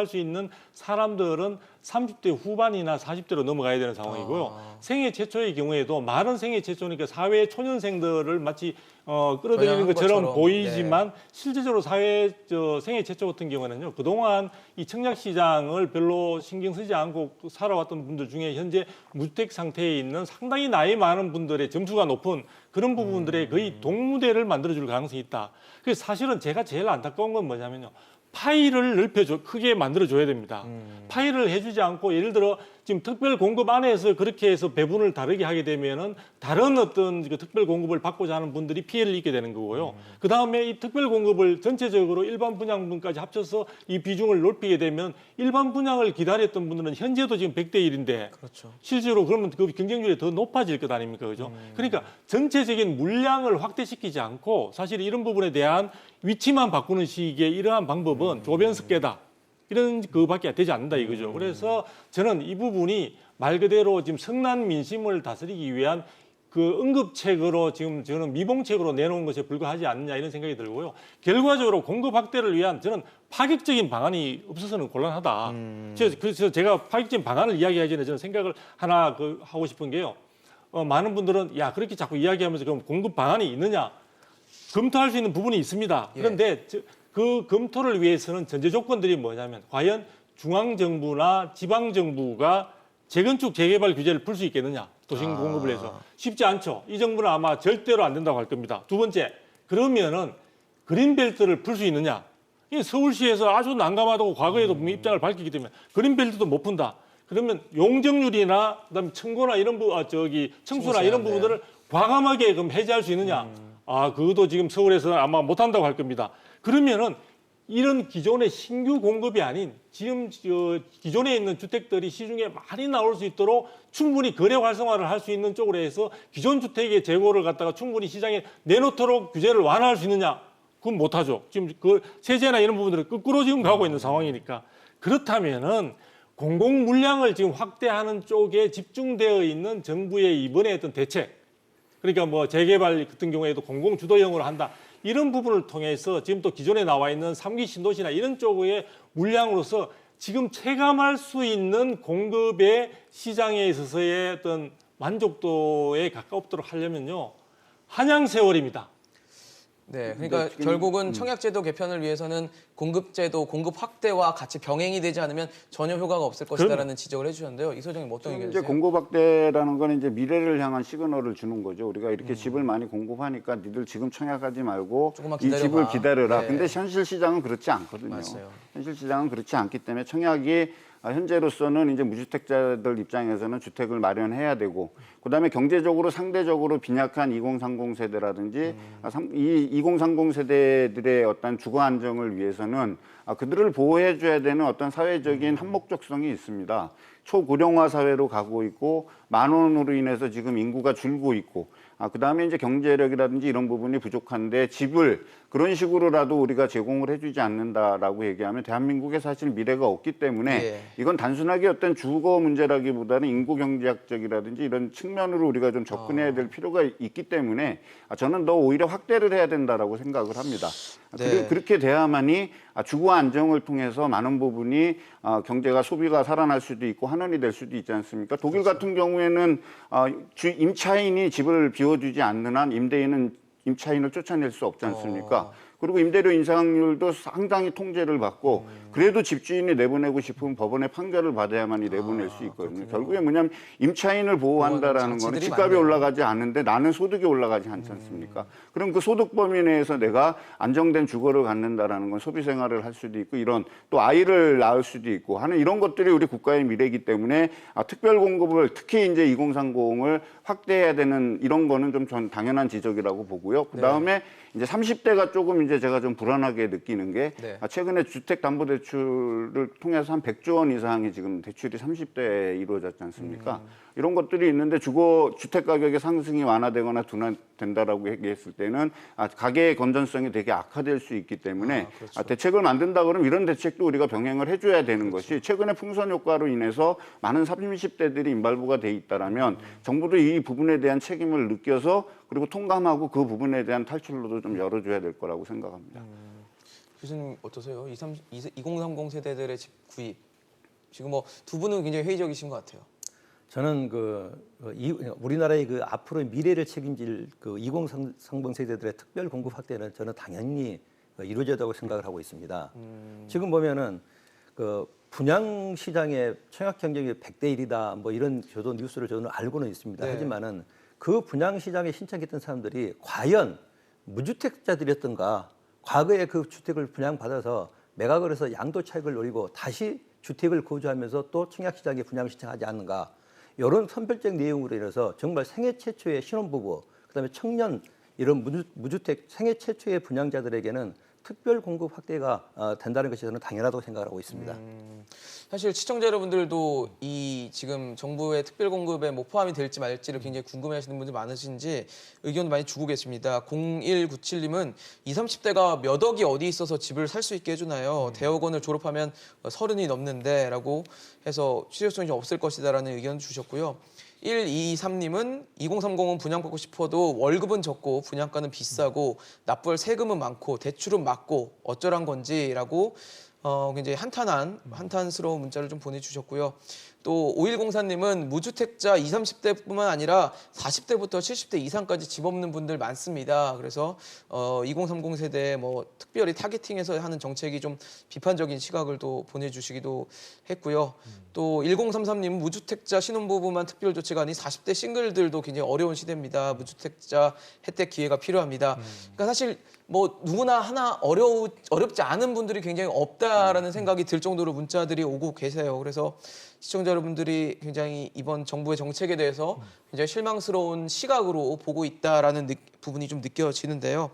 [SPEAKER 2] 수 있는 사람들은 30대 후반이나 40대로 넘어가야 되는 상황이고요. 생애 최초의 경우에도 말은 생애 최초니까 사회 초년생들을 마치 끌어들이는
[SPEAKER 1] 겨냥한
[SPEAKER 2] 것처럼
[SPEAKER 1] 것처럼.
[SPEAKER 2] 보이지만 실제적으로 생애 최초 같은 경우는요. 그동안 이 청약 시장을 별로 신경 쓰지 않고 살아왔던 분들 중에 현재 무주택 상태에 있는 상당히 나이 많은 분들의 점수가 높은 그런 부분들의 거의 동무대를 만들어줄 가능성이 있다. 그래서 사실은 제가 제일 안타까운 건 뭐냐면요. 파일을 크게 만들어줘야 됩니다. 파일을 해주지 않고 예를 들어 지금 특별 공급 안에서 그렇게 해서 배분을 다르게 하게 되면은 다른 어떤 그 특별 공급을 받고자 하는 분들이 피해를 입게 되는 거고요. 그 다음에 이 특별 공급을 전체적으로 일반 분양분까지 합쳐서 이 비중을 높이게 되면 일반 분양을 기다렸던 분들은 현재도 지금 100대 1인데
[SPEAKER 1] 그렇죠.
[SPEAKER 2] 실제로 그러면 그 경쟁률이 더 높아질 것 아닙니까? 그죠? 그러니까 전체적인 물량을 확대시키지 않고 사실 이런 부분에 대한 위치만 바꾸는 식의 이러한 방법은 조변석계다. 이런 그밖에 되지 않는다 이거죠. 그래서 저는 이 부분이 말 그대로 지금 성난 민심을 다스리기 위한 그 응급책으로 지금 저는 미봉책으로 내놓은 것에 불과하지 않느냐 이런 생각이 들고요. 결과적으로 공급 확대를 위한 저는 파격적인 방안이 없어서는 곤란하다. 그래서 제가 파격적인 방안을 이야기하기 전에 저는 생각을 하나 하고 싶은 게요. 많은 분들은 야 그렇게 자꾸 이야기하면서 그럼 공급 방안이 있느냐? 검토할 수 있는 부분이 있습니다. 그런데 그 검토를 위해서는 전제 조건들이 뭐냐면 과연 중앙정부나 지방정부가 재건축 재개발 규제를 풀 수 있겠느냐. 도심 공급을 해서. 쉽지 않죠. 이 정부는 아마 절대로 안 된다고 할 겁니다. 두 번째, 그러면은 그린벨트를 풀 수 있느냐. 이 서울시에서 아주 난감하다고 과거에도 입장을 밝히기 때문에 그린벨트도 못 푼다. 그러면 용적률이나 그다음에 청구나 이런 청수나 이런 부분들을 과감하게 그럼 해제할 수 있느냐. 그것도 지금 서울에서 아마 못 한다고 할 겁니다. 그러면은 이런 기존의 신규 공급이 아닌 지금 기존에 있는 주택들이 시중에 많이 나올 수 있도록 충분히 거래 활성화를 할 수 있는 쪽으로 해서 기존 주택의 재고를 갖다가 충분히 시장에 내놓도록 규제를 완화할 수 있느냐? 그건 못하죠. 지금 그 세제나 이런 부분들은 거꾸로 지금 가고 있는 상황이니까. 그렇다면은 공공 물량을 지금 확대하는 쪽에 집중되어 있는 정부의 이번에 어떤 대책, 그러니까 뭐 재개발 같은 경우에도 공공 주도형으로 한다. 이런 부분을 통해서 지금 또 기존에 나와 있는 3기 신도시나 이런 쪽의 물량으로서 지금 체감할 수 있는 공급의 시장에 있어서의 어떤 만족도에 가까우도록 하려면요. 한양 세월입니다.
[SPEAKER 1] 네, 그러니까 결국은 청약제도 개편을 위해서는 공급제도 공급 확대와 같이 병행이 되지 않으면 전혀 효과가 없을 것이다라는 지적을 해주셨는데요. 이 소장님 어떤
[SPEAKER 3] 이제
[SPEAKER 1] 의견이세요?
[SPEAKER 3] 공급 확대라는 건 이제 미래를 향한 시그널을 주는 거죠. 우리가 이렇게 집을 많이 공급하니까 니들 지금 청약하지 말고
[SPEAKER 1] 조금만
[SPEAKER 3] 이
[SPEAKER 1] 기다려봐.
[SPEAKER 3] 집을 기다려라.
[SPEAKER 1] 네.
[SPEAKER 3] 근데 현실 시장은 그렇지 않거든요.
[SPEAKER 1] 맞아요.
[SPEAKER 3] 현실 시장은 그렇지 않기 때문에 청약이 현재로서는 이제 무주택자들 입장에서는 주택을 마련해야 되고, 그다음에 경제적으로 상대적으로 빈약한 2030 세대라든지 이 2030 세대들의 어떤 주거 안정을 위해서는 그들을 보호해줘야 되는 어떤 사회적인 한목적성이 있습니다. 초고령화 사회로 가고 있고 만원으로 인해서 지금 인구가 줄고 있고, 그다음에 이제 경제력이라든지 이런 부분이 부족한데 집을 그런 식으로라도 우리가 제공을 해주지 않는다라고 얘기하면 대한민국에 사실 미래가 없기 때문에
[SPEAKER 1] 예.
[SPEAKER 3] 이건 단순하게 어떤 주거 문제라기보다는 인구 경제학적이라든지 이런 측면으로 우리가 좀 접근해야 될 필요가 있기 때문에 저는 더 오히려 확대를 해야 된다라고 생각을 합니다.
[SPEAKER 1] 네.
[SPEAKER 3] 그렇게 돼야만이 주거 안정을 통해서 많은 부분이 경제가 소비가 살아날 수도 있고 환원이 될 수도 있지 않습니까? 독일 같은 경우에는 임차인이 집을 비워주지 않는 한 임대인은 임차인을 쫓아낼 수 없지 않습니까? 그리고 임대료 인상률도 상당히 통제를 받고 그래도 집주인이 내보내고 싶으면 법원의 판결을 받아야만이 내보낼 수 있거든요. 결국에 뭐냐면 임차인을 보호한다라는 거는
[SPEAKER 1] 장치들이
[SPEAKER 3] 집값이
[SPEAKER 1] 많네요.
[SPEAKER 3] 올라가지 않는데 나는 소득이 올라가지 않지 않습니까? 그럼 그 소득 범위 내에서 내가 안정된 주거를 갖는다라는 건 소비 생활을 할 수도 있고 이런 또 아이를 낳을 수도 있고 하는 이런 것들이 우리 국가의 미래이기 때문에 특별 공급을 특히 이제 2030을 확대해야 되는 이런 거는 좀 전 당연한 지적이라고 보고요. 그다음에 이제 30대가 조금 이제 제가 좀 불안하게 느끼는 게
[SPEAKER 1] 네.
[SPEAKER 3] 최근에 주택담보대출 가계대출을 통해서 한 100조 원 이상이 지금 대출이 30대에 이루어졌지 않습니까? 이런 것들이 있는데 주택 가격의 상승이 완화되거나 둔화된다라고 얘기했을 때는 가계의 건전성이 되게 악화될 수 있기 때문에
[SPEAKER 1] 그렇죠.
[SPEAKER 3] 대책을 만든다 그러면 이런 대책도 우리가 병행을 해줘야 되는 것이 최근에 풍선 효과로 인해서 많은 30대들이 임발부가 돼 있다라면 정부도 이 부분에 대한 책임을 느껴서 그리고 통감하고 그 부분에 대한 탈출로도 좀 열어줘야 될 거라고 생각합니다.
[SPEAKER 1] 교수님 어떠세요? 2030 세대들의 집 구입 지금 뭐 두 분은 굉장히 회의적이신 것 같아요.
[SPEAKER 4] 저는 우리나라의 앞으로의 미래를 책임질 2030 세대들의 특별 공급 확대는 저는 당연히 이루어져야 된다고 생각을 하고 있습니다. 지금 보면은 분양 시장의 청약 경쟁이 100대 1이다 뭐 이런 저도 뉴스를 저는 알고는 있습니다.
[SPEAKER 1] 네.
[SPEAKER 4] 하지만은 그 분양 시장에 신청했던 사람들이 과연 무주택자들이었던가, 과거에 그 주택을 분양받아서 매각을 해서 양도 차익을 노리고 다시 주택을 거주하면서 또 청약 시장에 분양 신청하지 않는가, 이런 선별적 내용으로 인해서 정말 생애 최초의 신혼부부, 그다음에 청년, 이런 무주택 생애 최초의 분양자들에게는 특별 공급 확대가 된다는 것이 저는 당연하다고 생각을 하고 있습니다.
[SPEAKER 1] 사실 시청자 여러분들도 이 지금 정부의 특별 공급에 뭐 포함이 될지 말지를 굉장히 궁금해하시는 분들 많으신지 의견도 많이 주고 계십니다. 0197님은 20, 30대가 몇 억이 어디 있어서 집을 살 수 있게 해주나요? 대학원을 졸업하면 30이 넘는데라고 해서 실효성이 좀 없을 것이다라는 의견 주셨고요. 123님은 2030은 분양받고 싶어도 월급은 적고 분양가는 비싸고 납부할 세금은 많고 대출은 많고 어쩌란 건지라고 굉장히 한탄스러운 문자를 좀 보내주셨고요. 또 5104님은 무주택자 20, 30대뿐만 아니라 40대부터 70대 이상까지 집 없는 분들 많습니다. 그래서 2030 세대에 뭐 특별히 타겟팅해서 하는 정책이 좀 비판적인 시각을 또 보내주시기도 했고요. 또 1033님은 무주택자 신혼부부만 특별 조치가 아닌 40대 싱글들도 굉장히 어려운 시대입니다. 무주택자 혜택 기회가 필요합니다. 그러니까 사실 뭐 누구나 하나 어렵지 않은 분들이 굉장히 없다라는 생각이 들 정도로 문자들이 오고 계세요. 그래서 시청자 여러분들이 굉장히 이번 정부의 정책에 대해서 굉장히 실망스러운 시각으로 보고 있다라는 부분이 좀 느껴지는데요.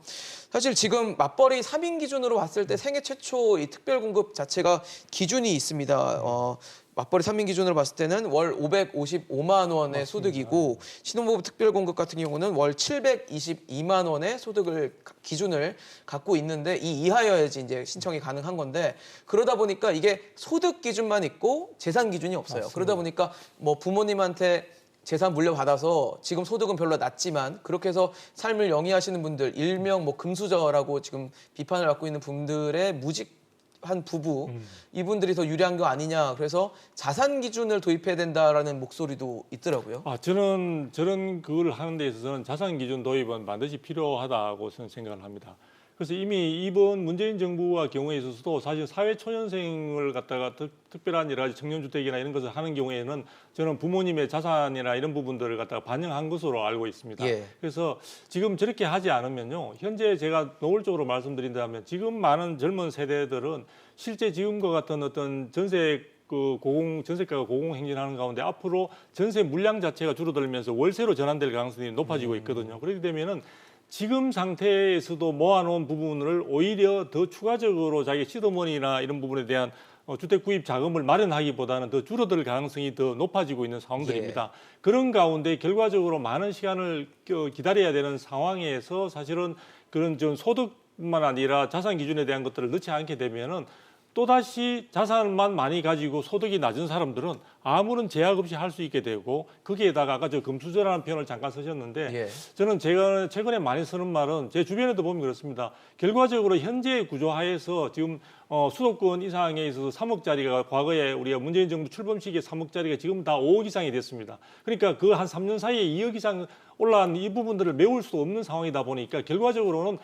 [SPEAKER 1] 사실 지금 맞벌이 3인 기준으로 봤을 때 생애 최초 이 특별 공급 자체가 기준이 있습니다. 맞벌이 3인 기준으로 봤을 때는 월 555만 원의 소득이고 신혼부부 특별 공급 같은 경우는 월 722만 원의 소득을 기준을 갖고 있는데 이 이하여야지 이제 신청이 가능한 건데 그러다 보니까 이게 소득 기준만 있고 재산 기준이 없어요.
[SPEAKER 2] 맞습니다.
[SPEAKER 1] 그러다 보니까 뭐 부모님한테 재산 물려받아서 지금 소득은 별로 낮지만 그렇게 해서 삶을 영위하시는 분들 일명 뭐 금수저라고 지금 비판을 받고 있는 분들의 무직한 부부 이분들이 더 유리한 거 아니냐. 그래서 자산 기준을 도입해야 된다라는 목소리도 있더라고요.
[SPEAKER 2] 저는 그걸 하는 데 있어서는 자산 기준 도입은 반드시 필요하다고 저는 생각을 합니다. 그래서 이미 이번 문재인 정부와 경우에 있어서도 사실 사회 초년생을 갖다가 특별한 여러 가지 청년주택이나 이런 것을 하는 경우에는 저는 부모님의 자산이나 이런 부분들을 갖다가 반영한 것으로 알고 있습니다.
[SPEAKER 1] 예.
[SPEAKER 2] 그래서 지금 저렇게 하지 않으면요, 현재 제가 노골적으로 말씀드린다면 지금 많은 젊은 세대들은 실제 지금과 같은 어떤 전세가가 고공행진하는 가운데 앞으로 전세 물량 자체가 줄어들면서 월세로 전환될 가능성이 높아지고 있거든요. 그렇게 되면은 지금 상태에서도 모아놓은 부분을 오히려 더 추가적으로 자기 시드머니나 이런 부분에 대한 주택 구입 자금을 마련하기보다는 더 줄어들 가능성이 더 높아지고 있는 상황들입니다. 그런 가운데 결과적으로 많은 시간을 기다려야 되는 상황에서 사실은 그런 좀 소득뿐만 아니라 자산 기준에 대한 것들을 넣지 않게 되면은 또다시 자산만 많이 가지고 소득이 낮은 사람들은 아무런 제약 없이 할 수 있게 되고 거기에다가 아까 저 금수저라는 표현을 잠깐 쓰셨는데 저는 제가 최근에 많이 쓰는 말은 제 주변에도 보면 그렇습니다. 결과적으로 현재의 구조하에서 지금 수도권 이상에 있어서 3억짜리가 과거에 우리가 문재인 정부 출범 시기에 3억짜리가 지금 다 5억 이상이 됐습니다. 그러니까 그 한 3년 사이에 2억 이상 올라간 이 부분들을 메울 수 없는 상황이다 보니까 결과적으로는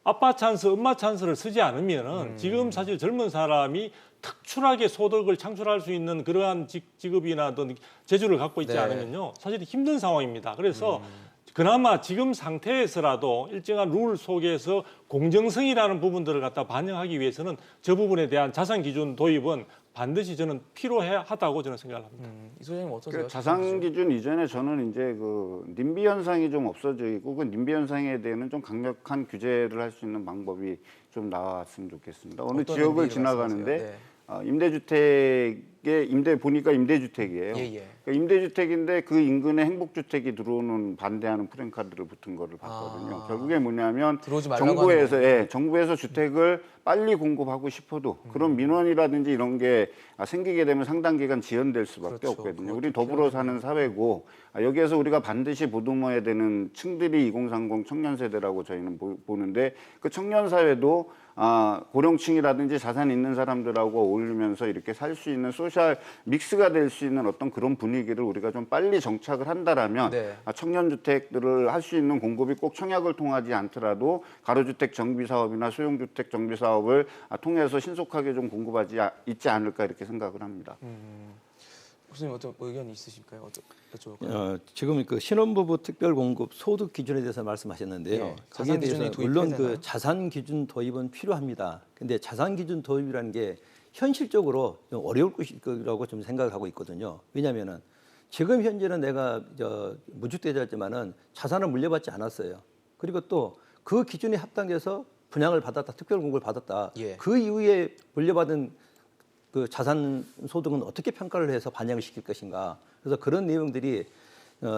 [SPEAKER 2] 아빠 찬스, 엄마 찬스를 쓰지 않으면은 지금 사실 젊은 사람이 특출하게 소득을 창출할 수 있는 그러한 직업이나 어떤 재주를 갖고 있지 않으면요, 사실 힘든 상황입니다. 그래서 그나마 지금 상태에서라도 일정한 룰 속에서 공정성이라는 부분들을 갖다 반영하기 위해서는 저 부분에 대한 자산 기준 도입은 반드시 저는 필요하다고 저는 생각을 합니다.
[SPEAKER 1] 이 소장님 어떠세요?
[SPEAKER 3] 그 자산 기준 이전에 저는 이제 그 님비 현상이 좀 없어지고 그 님비 현상에 대해서는 좀 강력한 규제를 할 수 있는 방법이 좀 나왔으면 좋겠습니다. 어느
[SPEAKER 1] 어떤
[SPEAKER 3] 지역을
[SPEAKER 1] 의미를
[SPEAKER 3] 지나가는데
[SPEAKER 1] 말씀하세요?
[SPEAKER 3] 임대주택의 보니까 임대주택이에요.
[SPEAKER 1] 예, 예.
[SPEAKER 3] 그러니까 임대주택인데 그 인근에 행복주택이 들어오는 반대하는 프랜카드를 붙은 거를 봤거든요. 결국에 뭐냐면
[SPEAKER 1] 들어오지 말라고 하는 거예요.
[SPEAKER 3] 정부에서 주택을 빨리 공급하고 싶어도 그런 민원이라든지 이런 게 생기게 되면 상당 기간 지연될 수밖에
[SPEAKER 1] 그렇죠.
[SPEAKER 3] 없거든요.
[SPEAKER 1] 그것도
[SPEAKER 3] 우리 더불어 사는 사회고 여기에서 우리가 반드시 보듬어야 되는 층들이 2030 청년 세대라고 저희는 보는데 그 청년 사회도 고령층이라든지 자산 있는 사람들하고 어울리면서 이렇게 살 수 있는 소셜 믹스가 될 수 있는 어떤 그런 분위기를 우리가 좀 빨리 정착을 한다라면
[SPEAKER 1] 네.
[SPEAKER 3] 청년 주택들을 할 수 있는 공급이 꼭 청약을 통하지 않더라도 가로주택 정비 사업이나 소형주택 정비 사업을 통해서 신속하게 좀 공급하지 있지 않을까 이렇게 생각을 합니다.
[SPEAKER 1] 교수님 어떤 의견이 있으실까요? 여쭤볼까요?
[SPEAKER 4] 지금 그 신혼부부 특별 공급 소득 기준에 대해서 말씀하셨는데요.
[SPEAKER 1] 예,
[SPEAKER 4] 거기에
[SPEAKER 1] 자산 기준이
[SPEAKER 4] 대해서 물론
[SPEAKER 1] 도입해야 되나요?
[SPEAKER 4] 그 자산 기준 도입은 필요합니다. 근데 자산 기준 도입이라는 게 현실적으로 좀 어려울 것이라고 좀 생각하고 있거든요. 왜냐하면은 지금 현재는 내가 무주택자였지만은 자산을 물려받지 않았어요. 그리고 또 그 기준에 합당해서 분양을 받았다, 특별 공급을 받았다.
[SPEAKER 1] 예.
[SPEAKER 4] 그 이후에 물려받은 그 자산 소득은 어떻게 평가를 해서 반영을 시킬 것인가. 그래서 그런 내용들이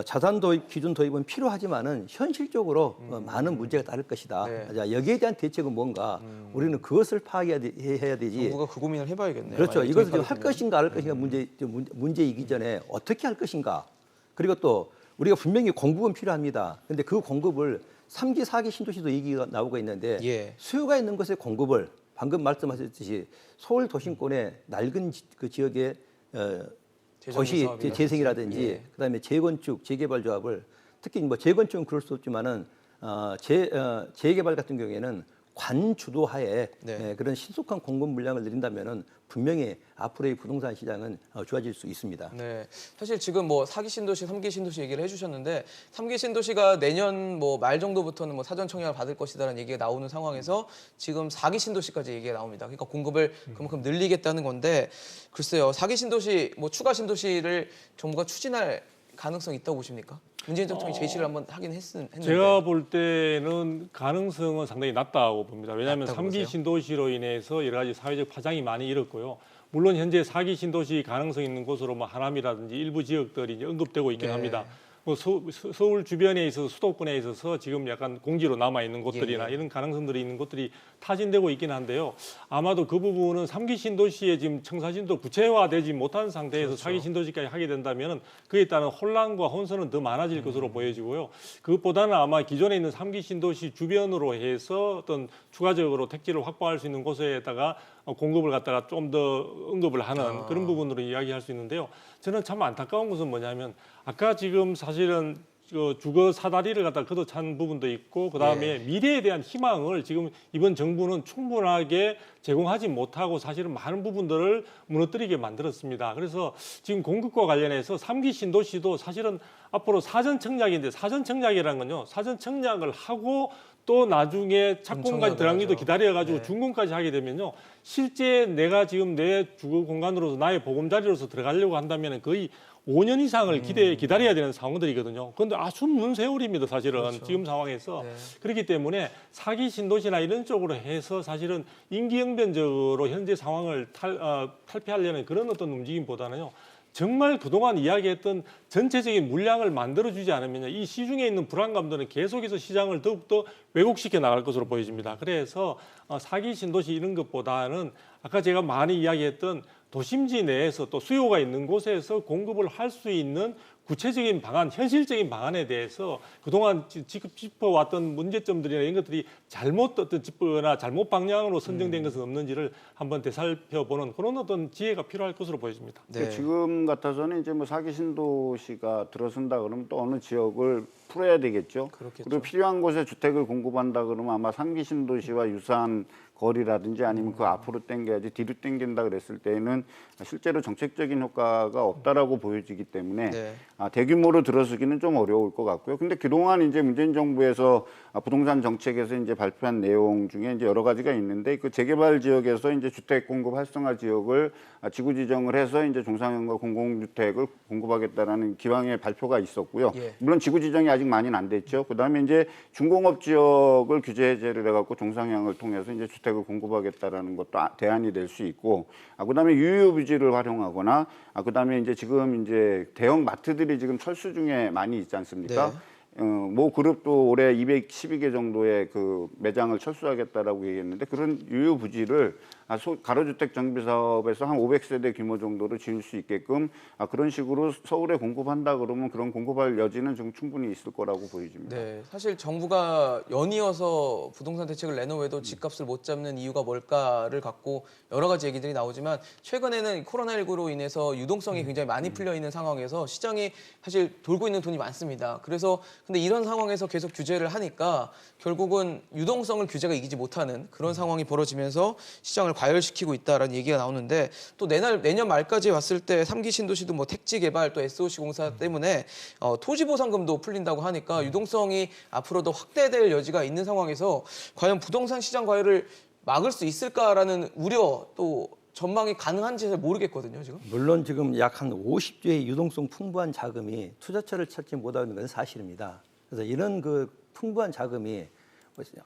[SPEAKER 4] 자산 도입 기준 도입은 필요하지만은 현실적으로 많은 문제가 따를 것이다.
[SPEAKER 1] 네.
[SPEAKER 4] 자, 여기에 대한 대책은 뭔가 우리는 그것을 파악해야 되지.
[SPEAKER 1] 정부가 그 고민을 해봐야겠네요.
[SPEAKER 4] 그렇죠.
[SPEAKER 1] 만약에
[SPEAKER 4] 이것을 지금
[SPEAKER 1] 도입하게
[SPEAKER 4] 할
[SPEAKER 1] 되면.
[SPEAKER 4] 것인가 안 할 것인가 문제이기 전에 어떻게 할 것인가. 그리고 또 우리가 분명히 공급은 필요합니다. 그런데 그 공급을 3기, 4기 신도시도 얘기가 나오고 있는데
[SPEAKER 1] 예.
[SPEAKER 4] 수요가 있는 곳에 공급을 방금 말씀하셨듯이 서울 도심권의 낡은 그 지역의 도시
[SPEAKER 1] 사업이라든지.
[SPEAKER 4] 재생이라든지
[SPEAKER 1] 예.
[SPEAKER 4] 그다음에 재건축, 재개발 조합을 특히 뭐 재건축은 그럴 수 없지만은 재개발 같은 경우에는 관 주도하에
[SPEAKER 1] 네.
[SPEAKER 4] 그런 신속한 공급 물량을 늘린다면은 분명히 앞으로의 부동산 시장은 좋아질 수 있습니다.
[SPEAKER 1] 네, 사실 지금 뭐 4기 신도시, 3기 신도시 얘기를 해주셨는데 3기 신도시가 내년 뭐 말 정도부터는 뭐 사전 청약을 받을 것이다라는 얘기가 나오는 상황에서 지금 4기 신도시까지 얘기가 나옵니다. 그러니까 공급을 그만큼 늘리겠다는 건데 글쎄요, 4기 신도시 뭐 추가 신도시를 정부가 추진할 가능성이 있다고 보십니까? 문재인 대통령이 제시를 한번 하긴 했는데
[SPEAKER 2] 제가 볼 때는 가능성은 상당히 낮다고 봅니다. 왜냐하면
[SPEAKER 1] 낮다고
[SPEAKER 2] 3기
[SPEAKER 1] 보세요?
[SPEAKER 2] 신도시로 인해서 여러 가지 사회적 파장이 많이 일었고요. 물론 현재 4기 신도시 가능성 있는 곳으로 뭐 하남이라든지 일부 지역들이 이제 언급되고 있긴
[SPEAKER 1] 네.
[SPEAKER 2] 합니다. 뭐 서울 주변에 있어서 수도권에 있어서 지금 약간 공지로 남아 있는 곳들이나
[SPEAKER 1] 예.
[SPEAKER 2] 이런 가능성들이 있는 곳들이 타진되고 있긴 한데요. 아마도 그 부분은 3기 신도시에 지금 청사진도 구체화되지 못한 상태에서
[SPEAKER 1] 그렇죠.
[SPEAKER 2] 4기 신도시까지 하게 된다면은 그에 따른 혼란과 혼선은 더 많아질 것으로 보여지고요. 그것보다는 아마 기존에 있는 3기 신도시 주변으로 해서 어떤 추가적으로 택지를 확보할 수 있는 곳에다가 공급을 갖다가 좀 더 언급을 하는 그런 부분으로 이야기할 수 있는데요. 저는 참 안타까운 것은 뭐냐면 아까 지금 사실은 주거 사다리를 갖다 걷어찬 부분도 있고 그다음에 미래에 대한 희망을 지금 이번 정부는 충분하게 제공하지 못하고 사실은 많은 부분들을 무너뜨리게 만들었습니다. 그래서 지금 공급과 관련해서 3기 신도시도 사실은 앞으로 사전 청약인데 사전 청약이라는 건요. 사전 청약을 하고 또 나중에 착공까지 들어가기도 기다려가지고
[SPEAKER 1] 네.
[SPEAKER 2] 준공까지 하게 되면요. 실제 내가 지금 내 주거 공간으로서 나의 보금자리로서 들어가려고 한다면 거의 5년 이상을 기다려야 되는 상황들이거든요. 그런데 아주 먼 세월입니다, 사실은.
[SPEAKER 1] 그렇죠.
[SPEAKER 2] 지금 상황에서.
[SPEAKER 1] 네.
[SPEAKER 2] 그렇기 때문에 4기 신도시나 이런 쪽으로 해서 사실은 임기응변적으로 현재 상황을 탈피하려는 그런 어떤 움직임보다는요. 정말 그동안 이야기했던 전체적인 물량을 만들어주지 않으면 이 시중에 있는 불안감들은 계속해서 시장을 더욱더 왜곡시켜 나갈 것으로 보여집니다. 그래서 4기 신도시 이런 것보다는 아까 제가 많이 이야기했던 도심지 내에서 또 수요가 있는 곳에서 공급을 할 수 있는 구체적인 방안, 현실적인 방안에 대해서 그동안 짚어왔던 문제점들이나 이런 것들이 잘못 어떤 짚거나 잘못 방향으로 선정된 것은 없는지를 한번 되살펴보는 그런 어떤 지혜가 필요할 것으로 보여집니다.
[SPEAKER 1] 네.
[SPEAKER 3] 지금 같아서는 이제 뭐 4기 신도시가 들어선다 그러면 또 어느 지역을 풀어야 되겠죠.
[SPEAKER 1] 그렇겠죠.
[SPEAKER 3] 그리고 필요한 곳에 주택을 공급한다 그러면 아마 3기 신도시와 유사한 거리라든지 아니면 그 앞으로 당겨야지 뒤로 당긴다 그랬을 때는 실제로 정책적인 효과가 없다라고 보여지기 때문에
[SPEAKER 1] 네.
[SPEAKER 3] 대규모로 들어서기는 좀 어려울 것 같고요. 근데 그동안 이제 문재인 정부에서 부동산 정책에서 이제 발표한 내용 중에 이제 여러 가지가 있는데 그 재개발 지역에서 이제 주택 공급 활성화 지역을 지구 지정을 해서 이제 중상형과 공공주택을 공급하겠다라는 기왕의 발표가 있었고요.
[SPEAKER 1] 예.
[SPEAKER 3] 물론 지구 지정이 아직 아직 많이는 안 됐죠. 그다음에 이제 중공업 지역을 규제 해제를 해갖고 종상향을 통해서 이제 주택을 공급하겠다라는 것도 대안이 될 수 있고, 그다음에 유휴부지를 활용하거나, 그다음에 이제 지금 이제 대형 마트들이 지금 철수 중에 많이 있지 않습니까? 모 그룹도 올해 212개 정도의 그 매장을 철수하겠다라고 얘기했는데, 그런 유휴부지를 가로주택 정비 사업에서 한 500세대 규모 정도로 지을 수 있게끔 그런 식으로 서울에 공급한다 그러면 그런 공급할 여지는 좀 충분히 있을 거라고 보여집니다.
[SPEAKER 1] 네, 사실 정부가 연이어서 부동산 대책을 내놓아도 집값을 못 잡는 이유가 뭘까를 갖고 여러 가지 얘기들이 나오지만, 최근에는 코로나19로 인해서 유동성이 굉장히 많이 풀려 있는 상황에서 시장이 사실 돌고 있는 돈이 많습니다. 그래서 근데 이런 상황에서 계속 규제를 하니까 결국은 유동성을 규제가 이기지 못하는 그런 상황이 벌어지면서 시장을 과열시키고 있다라는 얘기가 나오는데, 또 내년 말까지 왔을 때 3기 신도시도 뭐 택지 개발 또 SOC 공사 때문에 토지 보상금도 풀린다고 하니까 유동성이 앞으로 더 확대될 여지가 있는 상황에서 과연 부동산 시장 과열을 막을 수 있을까라는 우려, 또 전망이 가능한지 잘 모르겠거든요, 지금.
[SPEAKER 4] 물론 지금 약 한 50조의 유동성 풍부한 자금이 투자처를 찾지 못하고 있는 건 사실입니다. 그래서 이런 그 풍부한 자금이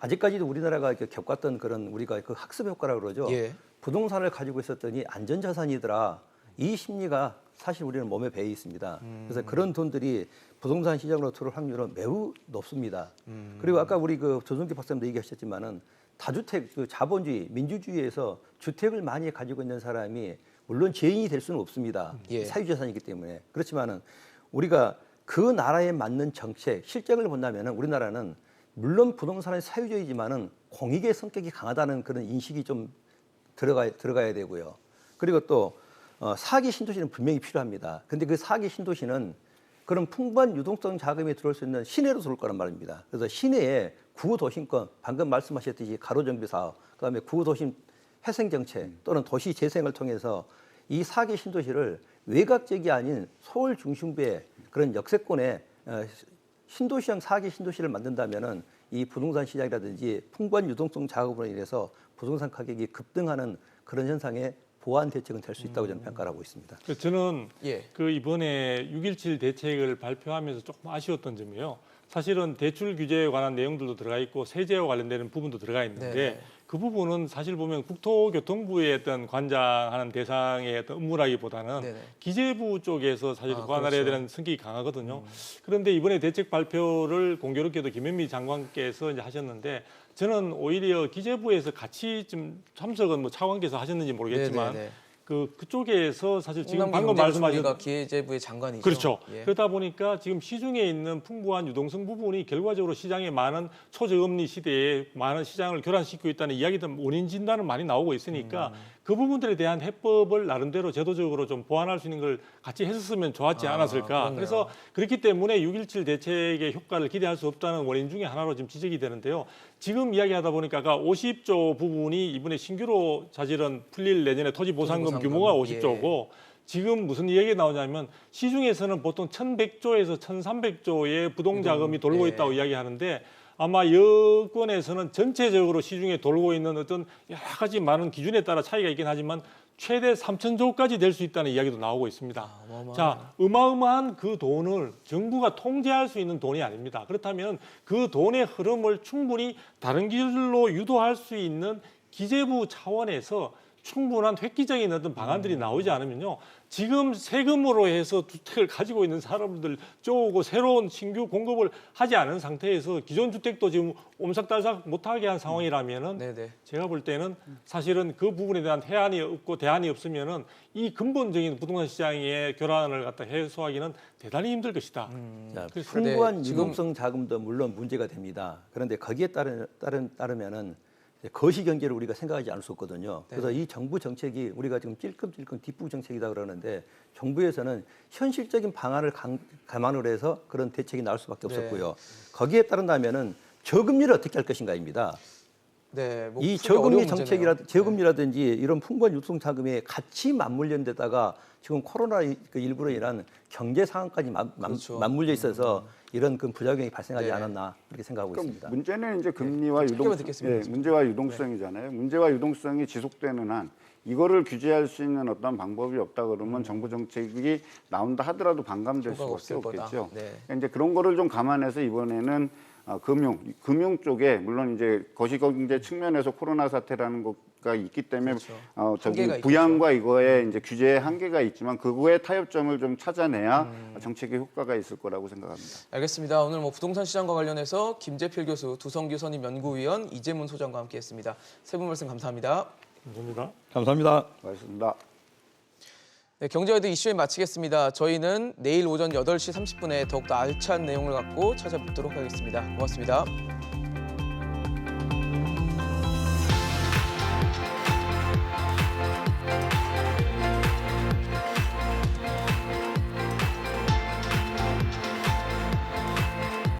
[SPEAKER 4] 아직까지도 우리나라가 이렇게 겪었던 그런 우리가 그 학습 효과라고 그러죠.
[SPEAKER 1] 예.
[SPEAKER 4] 부동산을 가지고 있었더니 안전자산이더라. 이 심리가 사실 우리는 몸에 배어 있습니다. 그래서 그런 돈들이 부동산 시장으로 들어올 확률은 매우 높습니다. 그리고 아까 우리 그 조성기 박사님도 얘기하셨지만은 다주택 그 자본주의, 민주주의에서 주택을 많이 가지고 있는 사람이 물론 죄인이 될 수는 없습니다.
[SPEAKER 1] 예.
[SPEAKER 4] 사유재산이기 때문에. 그렇지만은 우리가 그 나라에 맞는 정책, 실정을 본다면은 우리나라는 물론 부동산의 사유주의지만은 공익의 성격이 강하다는 그런 인식이 좀 들어가야 되고요. 그리고 또 사기 신도시는 분명히 필요합니다. 근데 그 사기 신도시는 그런 풍부한 유동성 자금이 들어올 수 있는 시내로 들어올 거란 말입니다. 그래서 시내에 구도심권, 방금 말씀하셨듯이 가로정비 사업, 그다음에 구도심 회생정책 또는 도시 재생을 통해서 이 사기 신도시를 외곽적이 아닌 서울 중심부의 그런 역세권에 신도시형 사기 신도시를 만든다면은 이 부동산 시장이라든지 풍부한 유동성 자금으로 인해서 부동산 가격이 급등하는 그런 현상에 보완 대책은 될 수 있다고 저는 평가를 하고 있습니다.
[SPEAKER 2] 저는
[SPEAKER 1] 예.
[SPEAKER 2] 그 이번에 6.17 대책을 발표하면서 조금 아쉬웠던 점이요. 사실은 대출 규제에 관한 내용들도 들어가 있고 세제와 관련되는 부분도 들어가 있는데
[SPEAKER 1] 네네.
[SPEAKER 2] 그 부분은 사실 보면 국토교통부의 어떤 관장하는 대상의 어떤 업무라기보다는
[SPEAKER 1] 네네.
[SPEAKER 2] 기재부 쪽에서 사실 관할해야
[SPEAKER 1] 그렇죠.
[SPEAKER 2] 되는 성격이 강하거든요. 그런데 이번에 대책 발표를 공교롭게도 김현미 장관께서 이제 하셨는데, 저는 오히려 기재부에서 같이 좀 참석은 뭐 차관께서 하셨는지 모르겠지만
[SPEAKER 1] 네네네.
[SPEAKER 2] 그쪽에서 사실 지금
[SPEAKER 1] 홍남기
[SPEAKER 2] 방금 말씀하신
[SPEAKER 1] 경제부총리가 기재부의 장관이죠.
[SPEAKER 2] 그렇죠.
[SPEAKER 1] 예.
[SPEAKER 2] 그러다 보니까 지금 시중에 있는 풍부한 유동성 부분이 결과적으로 시장에 많은 초저금리 시대에 많은 시장을 교란시키고 있다는 이야기들, 원인 진단은 많이 나오고 있으니까 그 부분들에 대한 해법을 나름대로 제도적으로 좀 보완할 수 있는 걸 같이 했었으면 좋았지 않았을까.
[SPEAKER 1] 그렇네요.
[SPEAKER 2] 그래서 그렇기 때문에 6.17 대책의 효과를 기대할 수 없다는 원인 중에 하나로 지금 지적이 되는데요. 지금 이야기하다 보니까 아까 50조 부분이 이번에 신규로 사실은 풀릴 내년에 토지 보상금 규모가 50조고 지금 무슨 이야기가 나오냐면 시중에서는 보통 1,100조에서 1,300조의 부동자금이 돌고 있다고 이야기하는데, 아마 여권에서는 전체적으로 시중에 돌고 있는 어떤 여러 가지 많은 기준에 따라 차이가 있긴 하지만 최대 3,000조까지 될 수 있다는 이야기도 나오고 있습니다. 자, 어마어마한 그 돈을 정부가 통제할 수 있는 돈이 아닙니다. 그렇다면 그 돈의 흐름을 충분히 다른 길로 유도할 수 있는 기재부 차원에서 충분한 획기적인 어떤 방안들이 나오지 않으면요, 지금 세금으로 해서 주택을 가지고 있는 사람들 쪼고 새로운 신규 공급을 하지 않은 상태에서 기존 주택도 지금 옴삭달삭 못하게 한 상황이라면은
[SPEAKER 1] 네네.
[SPEAKER 2] 제가 볼 때는 사실은 그 부분에 대한 해안이 없고 대안이 없으면은 이 근본적인 부동산 시장의 교란을 갖다 해소하기는 대단히 힘들 것이다.
[SPEAKER 4] 자,
[SPEAKER 2] 그래서
[SPEAKER 4] 풍부한
[SPEAKER 1] 네, 지금-
[SPEAKER 4] 유동성 자금도 물론 문제가 됩니다. 그런데 거기에 따르면은 거시 경제를 우리가 생각하지 않을 수 없거든요. 그래서 이 정부 정책이 우리가 지금 찔끔찔끔 뒷북 정책이다 그러는데, 정부에서는 현실적인 방안을 감안을 해서 그런 대책이 나올 수밖에 없었고요. 거기에 따른다면은 저금리를 어떻게 할 것인가입니다.
[SPEAKER 1] 네, 뭐
[SPEAKER 4] 이
[SPEAKER 1] 풀기
[SPEAKER 4] 저금리
[SPEAKER 1] 어려운
[SPEAKER 4] 정책이라든지
[SPEAKER 1] 문제네요.
[SPEAKER 4] 저금리라든지 이런 풍부한 유통 자금이 같이 맞물린 데다가 지금 코로나19로 인한 경제 상황까지
[SPEAKER 1] 그렇죠.
[SPEAKER 4] 맞물려 있어서 이런 그 부작용이 발생하지
[SPEAKER 1] 네.
[SPEAKER 4] 않았나 이렇게 생각하고
[SPEAKER 3] 그러니까
[SPEAKER 4] 있습니다.
[SPEAKER 3] 문제는 이제 금리와
[SPEAKER 1] 짧게만 듣겠습니다.
[SPEAKER 3] 문제와 유동성이잖아요. 문제와 유동성이 지속되는 한 이거를 규제할 수 있는 어떤 방법이 없다 그러면 정부 정책이 나온다 하더라도 반감될
[SPEAKER 1] 효과가
[SPEAKER 3] 수밖에
[SPEAKER 1] 없을
[SPEAKER 3] 없겠죠.
[SPEAKER 1] 거다. 네.
[SPEAKER 3] 그러니까 이제 그런 거를 좀 감안해서 이번에는 금융 쪽에 물론 이제 거시경제 측면에서 코로나 사태라는 것가 있기 때문에
[SPEAKER 1] 그렇죠.
[SPEAKER 3] 저기
[SPEAKER 1] 한계가
[SPEAKER 3] 부양과 이거에 이제 규제에 한계가 있지만 그거의 타협점을 좀 찾아내야 정책의 효과가 있을 거라고 생각합니다.
[SPEAKER 1] 알겠습니다. 오늘 뭐 부동산 시장과 관련해서 김재필 교수, 두성규 선임 연구위원, 이재문 소장과 함께했습니다. 세 분 말씀 감사합니다.
[SPEAKER 2] 감사합니다.
[SPEAKER 4] 감사합니다.
[SPEAKER 3] 고맙습니다.
[SPEAKER 1] 네, 경제와드 이슈에 마치겠습니다. 저희는 내일 오전 8시 30분에 더욱더 알찬 내용을 갖고 찾아뵙도록 하겠습니다. 고맙습니다.